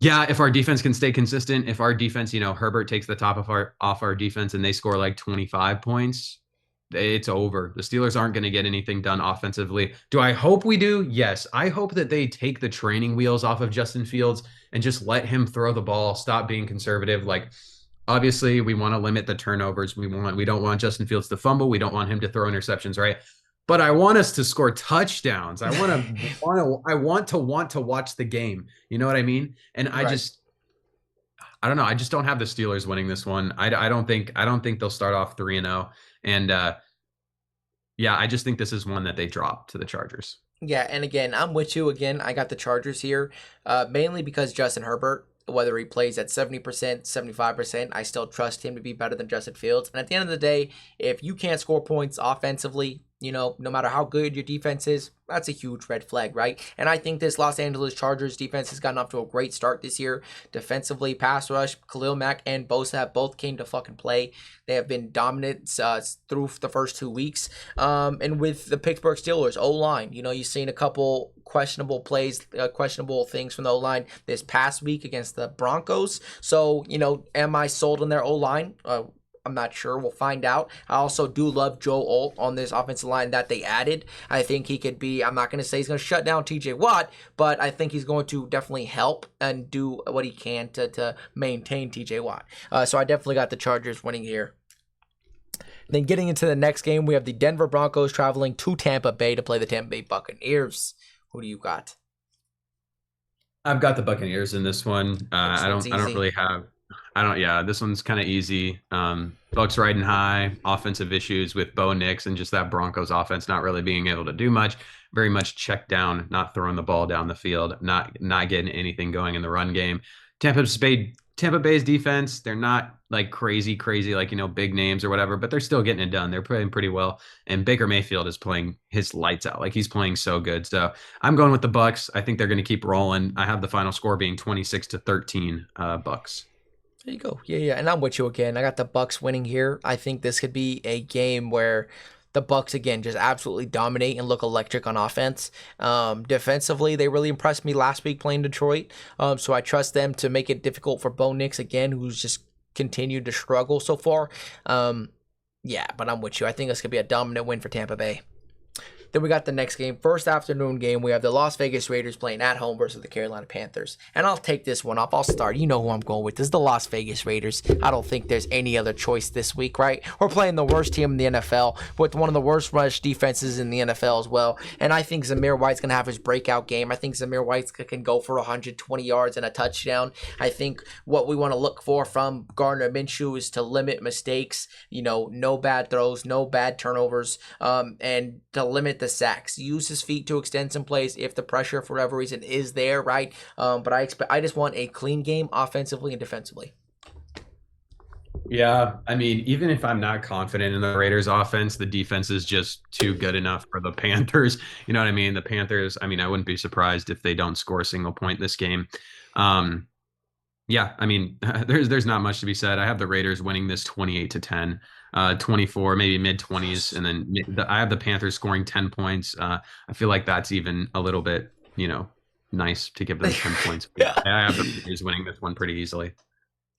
B: yeah, if our defense can stay consistent, if our defense, Herbert takes the top off our defense and they score like 25 points, it's over. The Steelers aren't going to get anything done offensively. Do I hope we do? Yes. I hope that they take the training wheels off of Justin Fields and just let him throw the ball, stop being conservative. Like, obviously, we want to limit the turnovers. We don't want Justin Fields to fumble. We don't want him to throw interceptions, right? But I want us to score touchdowns. I want to watch the game. You know what I mean? And I don't know. I just don't have the Steelers winning this one. I don't think they'll start off 3-0. And yeah, I just think this is one that they drop to the Chargers.
A: Yeah, and again, I'm with you again. I got the Chargers here, mainly because Justin Herbert, whether he plays at 70%, 75%, I still trust him to be better than Justin Fields. And at the end of the day, if you can't score points offensively, no matter how good your defense is, that's a huge red flag, right? And I think this Los Angeles Chargers defense has gotten off to a great start this year. Defensively, pass rush, Khalil Mack and Bosa have both came to fucking play. They have been dominant through the first 2 weeks. And with the Pittsburgh Steelers, O-line, you've seen a couple questionable plays, questionable things from the O-line this past week against the Broncos. So, am I sold on their O-line? I'm not sure. We'll find out. I also do love Joe Alt on this offensive line that they added. I think he could be, I'm not going to say he's going to shut down TJ Watt, but I think he's going to definitely help and do what he can to maintain TJ Watt. So I definitely got the Chargers winning here. Then getting into the next game, we have the Denver Broncos traveling to Tampa Bay to play the Tampa Bay Buccaneers. Who do you got?
B: I've got the Buccaneers in this one.
A: This one's
B: I don't
A: easy.
B: really have. I don't. Yeah, this one's kind of easy. Bucks riding high, offensive issues with Bo Nix and just that Broncos offense not really being able to do much. Very much checked down, not throwing the ball down the field, not getting anything going in the run game. Tampa Bay's defense, they're not like crazy like big names or whatever, but they're still getting it done. They're playing pretty well, and Baker Mayfield is playing his lights out. Like he's playing so good. So I'm going with the Bucks. I think they're going to keep rolling. I have the final score being 26-13 Bucks.
A: There you go. Yeah, and I'm with you again. I got the Bucks winning here. I think this could be a game where the Bucks again just absolutely dominate and look electric on offense. Defensively, they really impressed me last week playing Detroit. So I trust them to make it difficult for Bo Nix again, who's just continued to struggle so far. Yeah, but I'm with you. I think this could be a dominant win for Tampa Bay. Then we got the next game, first afternoon game. We have the Las Vegas Raiders playing at home versus the Carolina Panthers. And I'll take this one off. I'll start. You know who I'm going with. This is the Las Vegas Raiders. I don't think there's any other choice this week, right? We're playing the worst team in the NFL with one of the worst rush defenses in the NFL as well. And I think Zamir White's going to have his breakout game. I think Zamir White can go for 120 yards and a touchdown. I think what we want to look for from Gardner Minshew is to limit mistakes, no bad throws, no bad turnovers, and to limit the sacks. Use his feet to extend some plays if the pressure for whatever reason is there, right? But I just want a clean game offensively and defensively.
B: Yeah, I mean, even if I'm not confident in the Raiders offense, the defense is just too good enough for the Panthers. You know what I mean? The Panthers, I mean, I wouldn't be surprised if they don't score a single point this game. Yeah, I mean, there's not much to be said. I have the Raiders winning this 28-10, 24, maybe mid 20s, and then I have the Panthers scoring 10 points. I feel like that's even a little bit, nice to give them 10 points.
A: Yeah.
B: I have the Raiders winning this one pretty easily.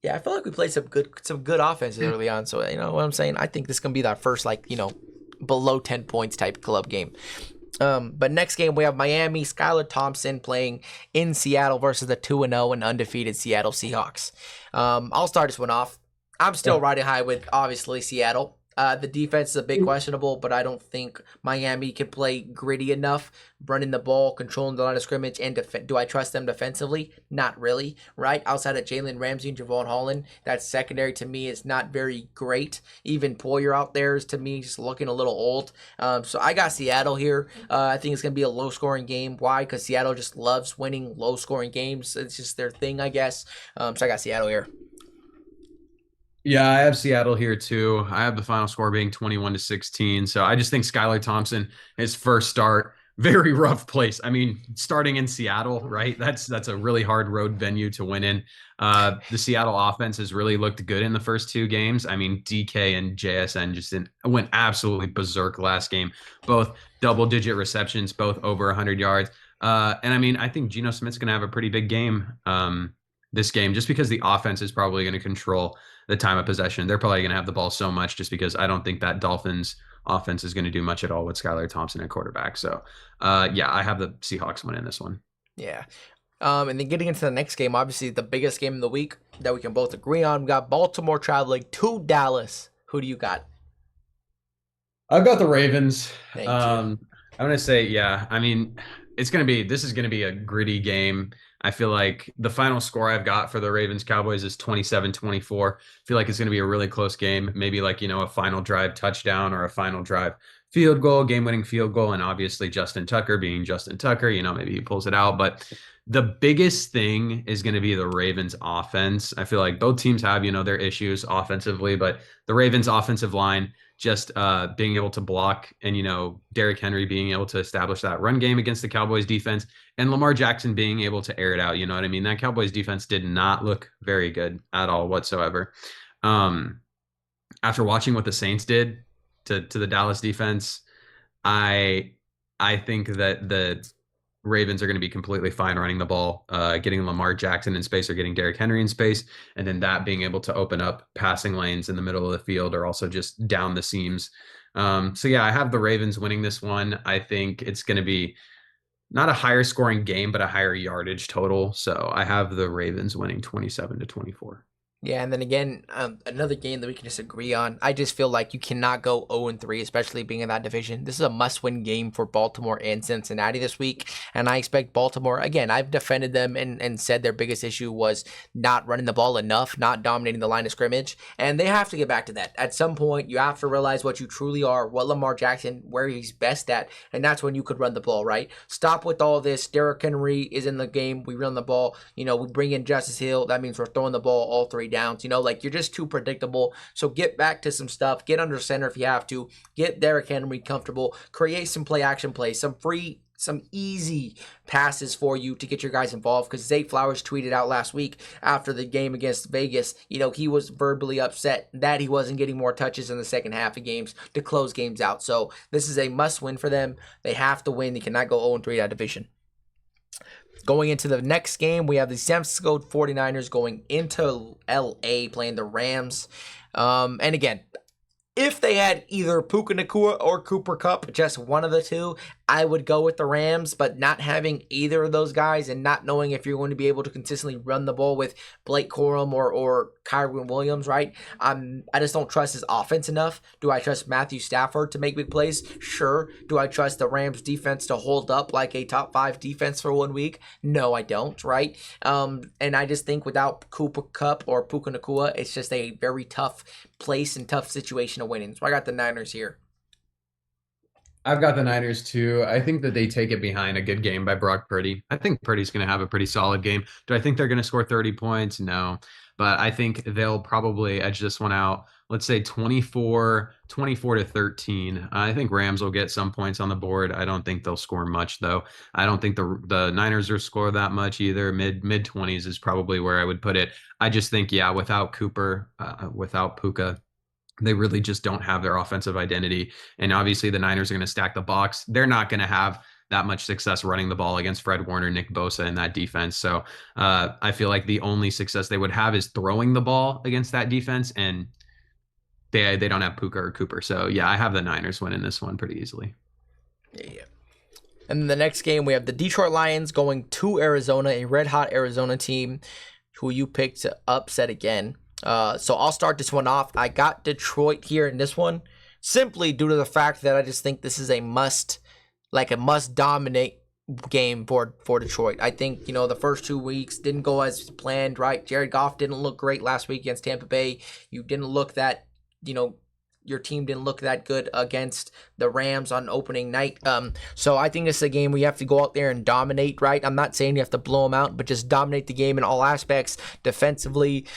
A: Yeah, I feel like we played some good offenses early on. So you know what I'm saying? I think this is gonna be that first below 10 points type club game. But next game we have Miami, Skylar Thompson playing in Seattle versus the 2-0 and undefeated Seattle Seahawks. I'll start this one off. I'm still riding high with obviously Seattle. The defense is a bit questionable, but I don't think Miami can play gritty enough, running the ball, controlling the line of scrimmage, and do I trust them defensively? Not really, right? Outside of Jalen Ramsey and Javon Holland, that secondary to me is not very great. Even Poyer out there is to me just looking a little old. So I got Seattle here. I think it's going to be a low-scoring game. Why? Because Seattle just loves winning low-scoring games. It's just their thing, I guess. So I got Seattle here.
B: Yeah, I have Seattle here too. I have the final score being 21-16. So I just think Skylar Thompson, his first start, very rough place. I mean, starting in Seattle, right? That's a really hard road venue to win in. The Seattle offense has really looked good in the first two games. I mean, DK and JSN just went absolutely berserk last game. Both double-digit receptions, both over 100 yards. And I mean, I think Geno Smith's going to have a pretty big game this game, just because the offense is probably going to control the time of possession. They're probably going to have the ball so much just because I don't think that Dolphins offense is going to do much at all with Skylar Thompson at quarterback. So, yeah, I have the Seahawks winning this one.
A: Yeah. And then getting into the next game, obviously the biggest game of the week that we can both agree on. We got Baltimore traveling to Dallas. Who do you got?
B: I've got the Ravens.
A: Thank you.
B: I'm going to say, yeah, I mean, this is going to be a gritty game. I feel like the final score I've got for the Ravens Cowboys is 27-24. I feel like it's going to be a really close game. Maybe like, a final drive touchdown or a final drive field goal, game-winning field goal. And obviously Justin Tucker being Justin Tucker, maybe he pulls it out. But the biggest thing is going to be the Ravens offense. I feel like both teams have, their issues offensively, but the Ravens offensive line just being able to block and, Derrick Henry being able to establish that run game against the Cowboys defense and Lamar Jackson being able to air it out. You know what I mean? That Cowboys defense did not look very good at all whatsoever. After watching what the Saints did to the Dallas defense, I think that the Ravens are going to be completely fine running the ball, getting Lamar Jackson in space or getting Derrick Henry in space, and then that being able to open up passing lanes in the middle of the field or also just down the seams. So yeah, I have the Ravens winning this one. I think it's going to be not a higher scoring game, but a higher yardage total. So I have the Ravens winning 27-24.
A: Yeah, and then again, another game that we can just agree on. I just feel like you cannot go 0-3, especially being in that division. This is a must-win game for Baltimore and Cincinnati this week, and I expect Baltimore. Again, I've defended them and said their biggest issue was not running the ball enough, not dominating the line of scrimmage, and they have to get back to that. At some point, you have to realize what you truly are, what Lamar Jackson, where he's best at, and that's when you could run the ball, right? Stop with all this. Derrick Henry is in the game. We run the ball. We bring in Justice Hill. That means we're throwing the ball all 3 downs. Like you're just too predictable. So get back to some stuff. Get under center if you have to. Get Derrick Henry comfortable. Create some play action plays. Some easy passes for you to get your guys involved, because Zay Flowers tweeted out last week after the game against Vegas, he was verbally upset that he wasn't getting more touches in the second half of games to close games out. So this is a must win for them. They have to win. They cannot go 0-3 that division. Going into the next game, we have the San Francisco 49ers going into LA playing the Rams. And again, if they had either Puka Nacua or Cooper Kupp, just one of the two, I would go with the Rams. But not having either of those guys and not knowing if you're going to be able to consistently run the ball with Blake Corum or Kyron Williams, right? I just don't trust his offense enough. Do I trust Matthew Stafford to make big plays? Sure. Do I trust the Rams defense to hold up like a top 5 defense for 1 week? No, I don't, right? And I just think without Cooper Kupp or Puka Nacua, it's just a very tough place and tough situation to win in. So I got the Niners here.
B: I've got the Niners too. I think that they take it behind a good game by Brock Purdy. I think Purdy's going to have a pretty solid game. Do I think they're going to score 30 points? No. But I think they'll probably edge this one out. Let's say 24-13. I think Rams will get some points on the board. I don't think they'll score much though. I don't think the Niners will score that much either. Mid 20s is probably where I would put it. I just think, yeah, without Cooper, without Puka, they really just don't have their offensive identity. And obviously the Niners are going to stack the box. They're not going to have that much success running the ball against Fred Warner, Nick Bosa in that defense. So I feel like the only success they would have is throwing the ball against that defense. And they don't have Puka or Cooper. So yeah, I have the Niners winning this one pretty easily.
A: Yeah. And then the next game, we have the Detroit Lions going to Arizona, a red-hot Arizona team who you picked to upset again. So I'll start this one off. I got Detroit here in this one simply due to the fact that I just think this is a must dominate game for Detroit. I think, the first 2 weeks didn't go as planned, right? Jared Goff didn't look great last week against Tampa Bay. You didn't look that, your team didn't look that good against the Rams on opening night. So I think this is a game where you have to go out there and dominate, right? I'm not saying you have to blow them out, but just dominate the game in all aspects. Defensively,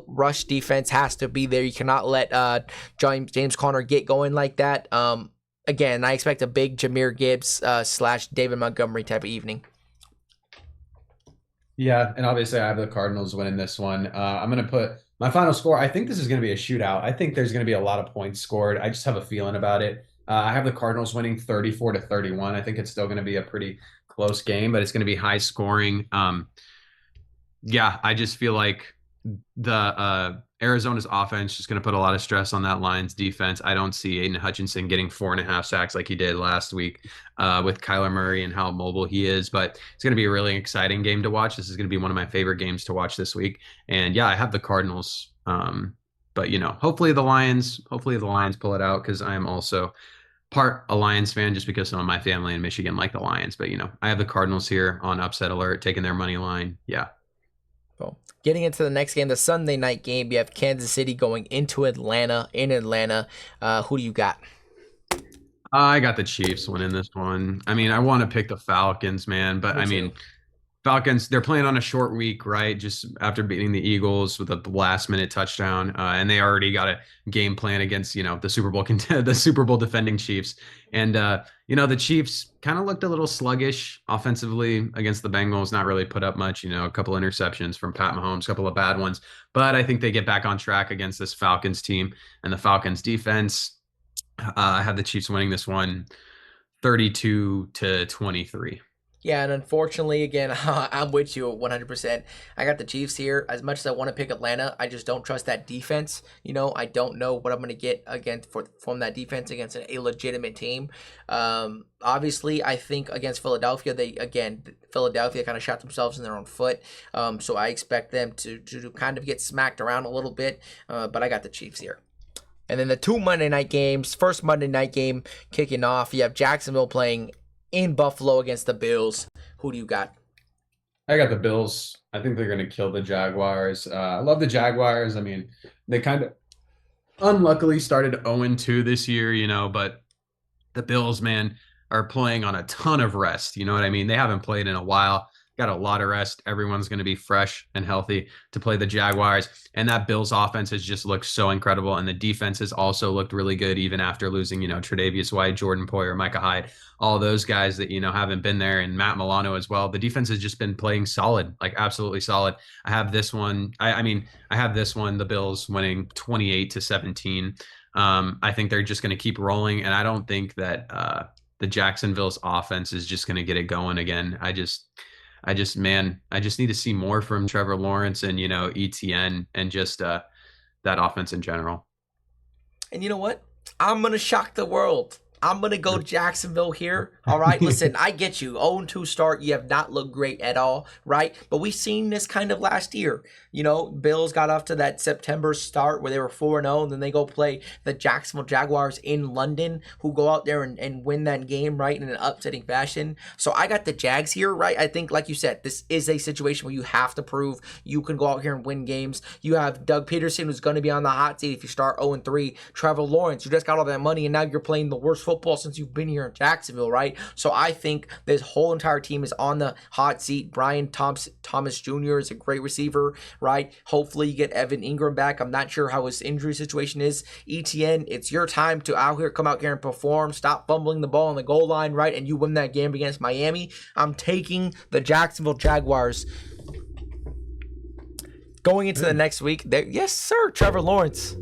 A: rush defense has to be there. You cannot let James Conner get going like that. Again, I expect a big Jahmyr Gibbs / David Montgomery type of evening.
B: Yeah, and obviously I have the Cardinals winning this one. I'm going to put my final score. I think this is going to be a shootout. I think there's going to be a lot of points scored. I just have a feeling about it. I have the Cardinals winning 34-31. I think it's still going to be a pretty close game, but it's going to be high scoring. Yeah, I just feel like the Arizona's offense is going to put a lot of stress on that Lions defense. I don't see Aiden Hutchinson getting 4.5 sacks like he did last week with Kyler Murray and how mobile he is. But it's going to be a really exciting game to watch. This is going to be one of my favorite games to watch this week. And yeah, I have the Cardinals. But hopefully the Lions pull it out, because I am also part a Lions fan just because some of my family in Michigan like the Lions. But I have the Cardinals here on upset alert, taking their money line. Yeah.
A: Cool. Getting into the next game, the Sunday night game, you have Kansas City going into Atlanta. In Atlanta, who do you got?
B: I got the Chiefs winning this one. I mean, I want to pick the Falcons, man, but Falcons, they're playing on a short week, right? Just after beating the Eagles with a last-minute touchdown, and they already got a game plan against, the Super Bowl defending Chiefs. And the Chiefs kind of looked a little sluggish offensively against the Bengals, not really put up much, a couple interceptions from Pat Mahomes, a couple of bad ones. But I think they get back on track against this Falcons team and the Falcons defense. I have the Chiefs winning this one 32-23.
A: Yeah, and unfortunately, again, I'm with you 100%. I got the Chiefs here. As much as I want to pick Atlanta, I just don't trust that defense. I don't know what I'm going to get again from that defense against a legitimate team. Obviously, I think against Philadelphia, Philadelphia kind of shot themselves in their own foot. So I expect them to kind of get smacked around a little bit. But I got the Chiefs here. And then the two Monday night games. First Monday night game kicking off. You have Jacksonville playing in Buffalo against the Bills. Who do you got?
C: I got the Bills. I think they're going to kill the Jaguars. I love the Jaguars. I mean, they kind of unluckily started 0-2 this year, but the Bills, man, are playing on a ton of rest. You know what I mean? They haven't played in a while. Got a lot of rest. Everyone's going to be fresh and healthy to play the Jaguars. And that Bills offense has just looked so incredible. And the defense has also looked really good, even after losing, Tre'Davious White, Jordan Poyer, Micah Hyde, all those guys that, haven't been there, and Matt Milano as well. The defense has just been playing solid, like absolutely solid. I have this one. I have this one, the Bills winning 28-17. I think they're just going to keep rolling. And I don't think that the Jacksonville's offense is just going to get it going again. I just need to see more from Trevor Lawrence and, ETN and just that offense in general.
A: And you know what? I'm going to shock the world. I'm going to go Jacksonville here. All right. Listen, I get you. 0-2 start. You have not looked great at all. Right. But we've seen this kind of last year. Bills got off to that September start where they were 4-0. And then they go play the Jacksonville Jaguars in London, who go out there and win that game, right, in an upsetting fashion. So I got the Jags here, right? I think, like you said, this is a situation where you have to prove you can go out here and win games. You have Doug Peterson, who's going to be on the hot seat if you start 0-3. Trevor Lawrence, you just got all that money, and now you're playing the worst football since you've been here in Jacksonville, right? So I think this whole entire team is on the hot seat. Brian Thomas Jr. is a great receiver, right? Hopefully you get Evan Ingram back. I'm not sure how his injury situation is. ETN, it's your time to come out here and perform. Stop fumbling the ball on the goal line, right? And you win that game against Miami. I'm taking the Jacksonville Jaguars. Going into the next week, yes, sir, Trevor Lawrence.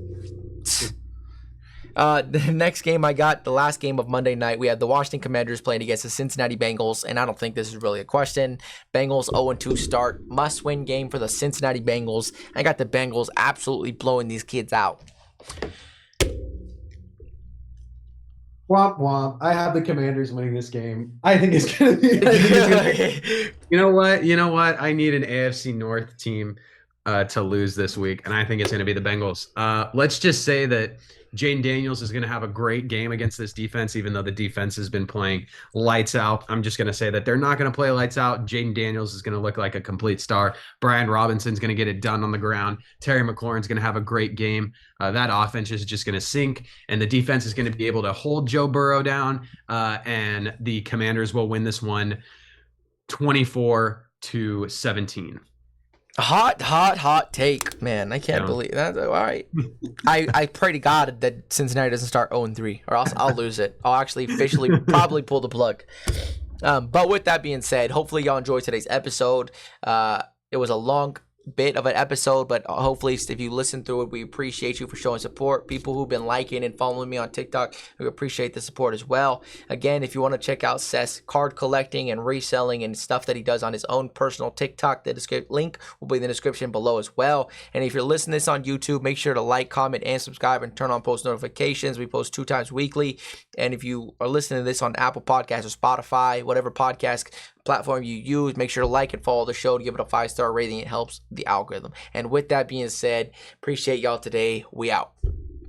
A: The next game I got, the last game of Monday night, we had the Washington Commanders playing against the Cincinnati Bengals, and I don't think this is really a question. Bengals 0-2 start, must-win game for the Cincinnati Bengals. I got the Bengals absolutely blowing these kids out.
C: Womp womp. I have the Commanders winning this game. I think it's going to be.
B: You know what? I need an AFC North team to lose this week, and I think it's going to be the Bengals. Let's just say that Jaden Daniels is going to have a great game against this defense, even though the defense has been playing lights out. I'm just going to say that they're not going to play lights out. Jaden Daniels is going to look like a complete star. Brian Robinson's going to get it done on the ground. Terry McLaurin's going to have a great game. That offense is just going to sink, and the defense is going to be able to hold Joe Burrow down, and the Commanders will win this one 24-17.
A: Hot take, man. I can't believe that. All right. I pray to God that Cincinnati doesn't start 0-3, or else I'll lose it. I'll actually officially probably pull the plug. But with that being said, hopefully y'all enjoyed today's episode. It was a long bit of an episode, but hopefully if you listen through it, we appreciate you for showing support. People who've been liking and following me on TikTok, we appreciate the support as well. Again, if you want to check out Seth's card collecting and reselling and stuff that he does on his own personal TikTok, the link will be in the description below as well. And if you're listening to this on YouTube, make sure to like, comment, and subscribe, and turn on post notifications. We post 2 times weekly. And if you are listening to this on Apple Podcasts or Spotify, whatever podcast platform you use, make sure to like and follow the show, to give it a 5-star rating. It helps the algorithm. And with that being said, appreciate y'all today. We out.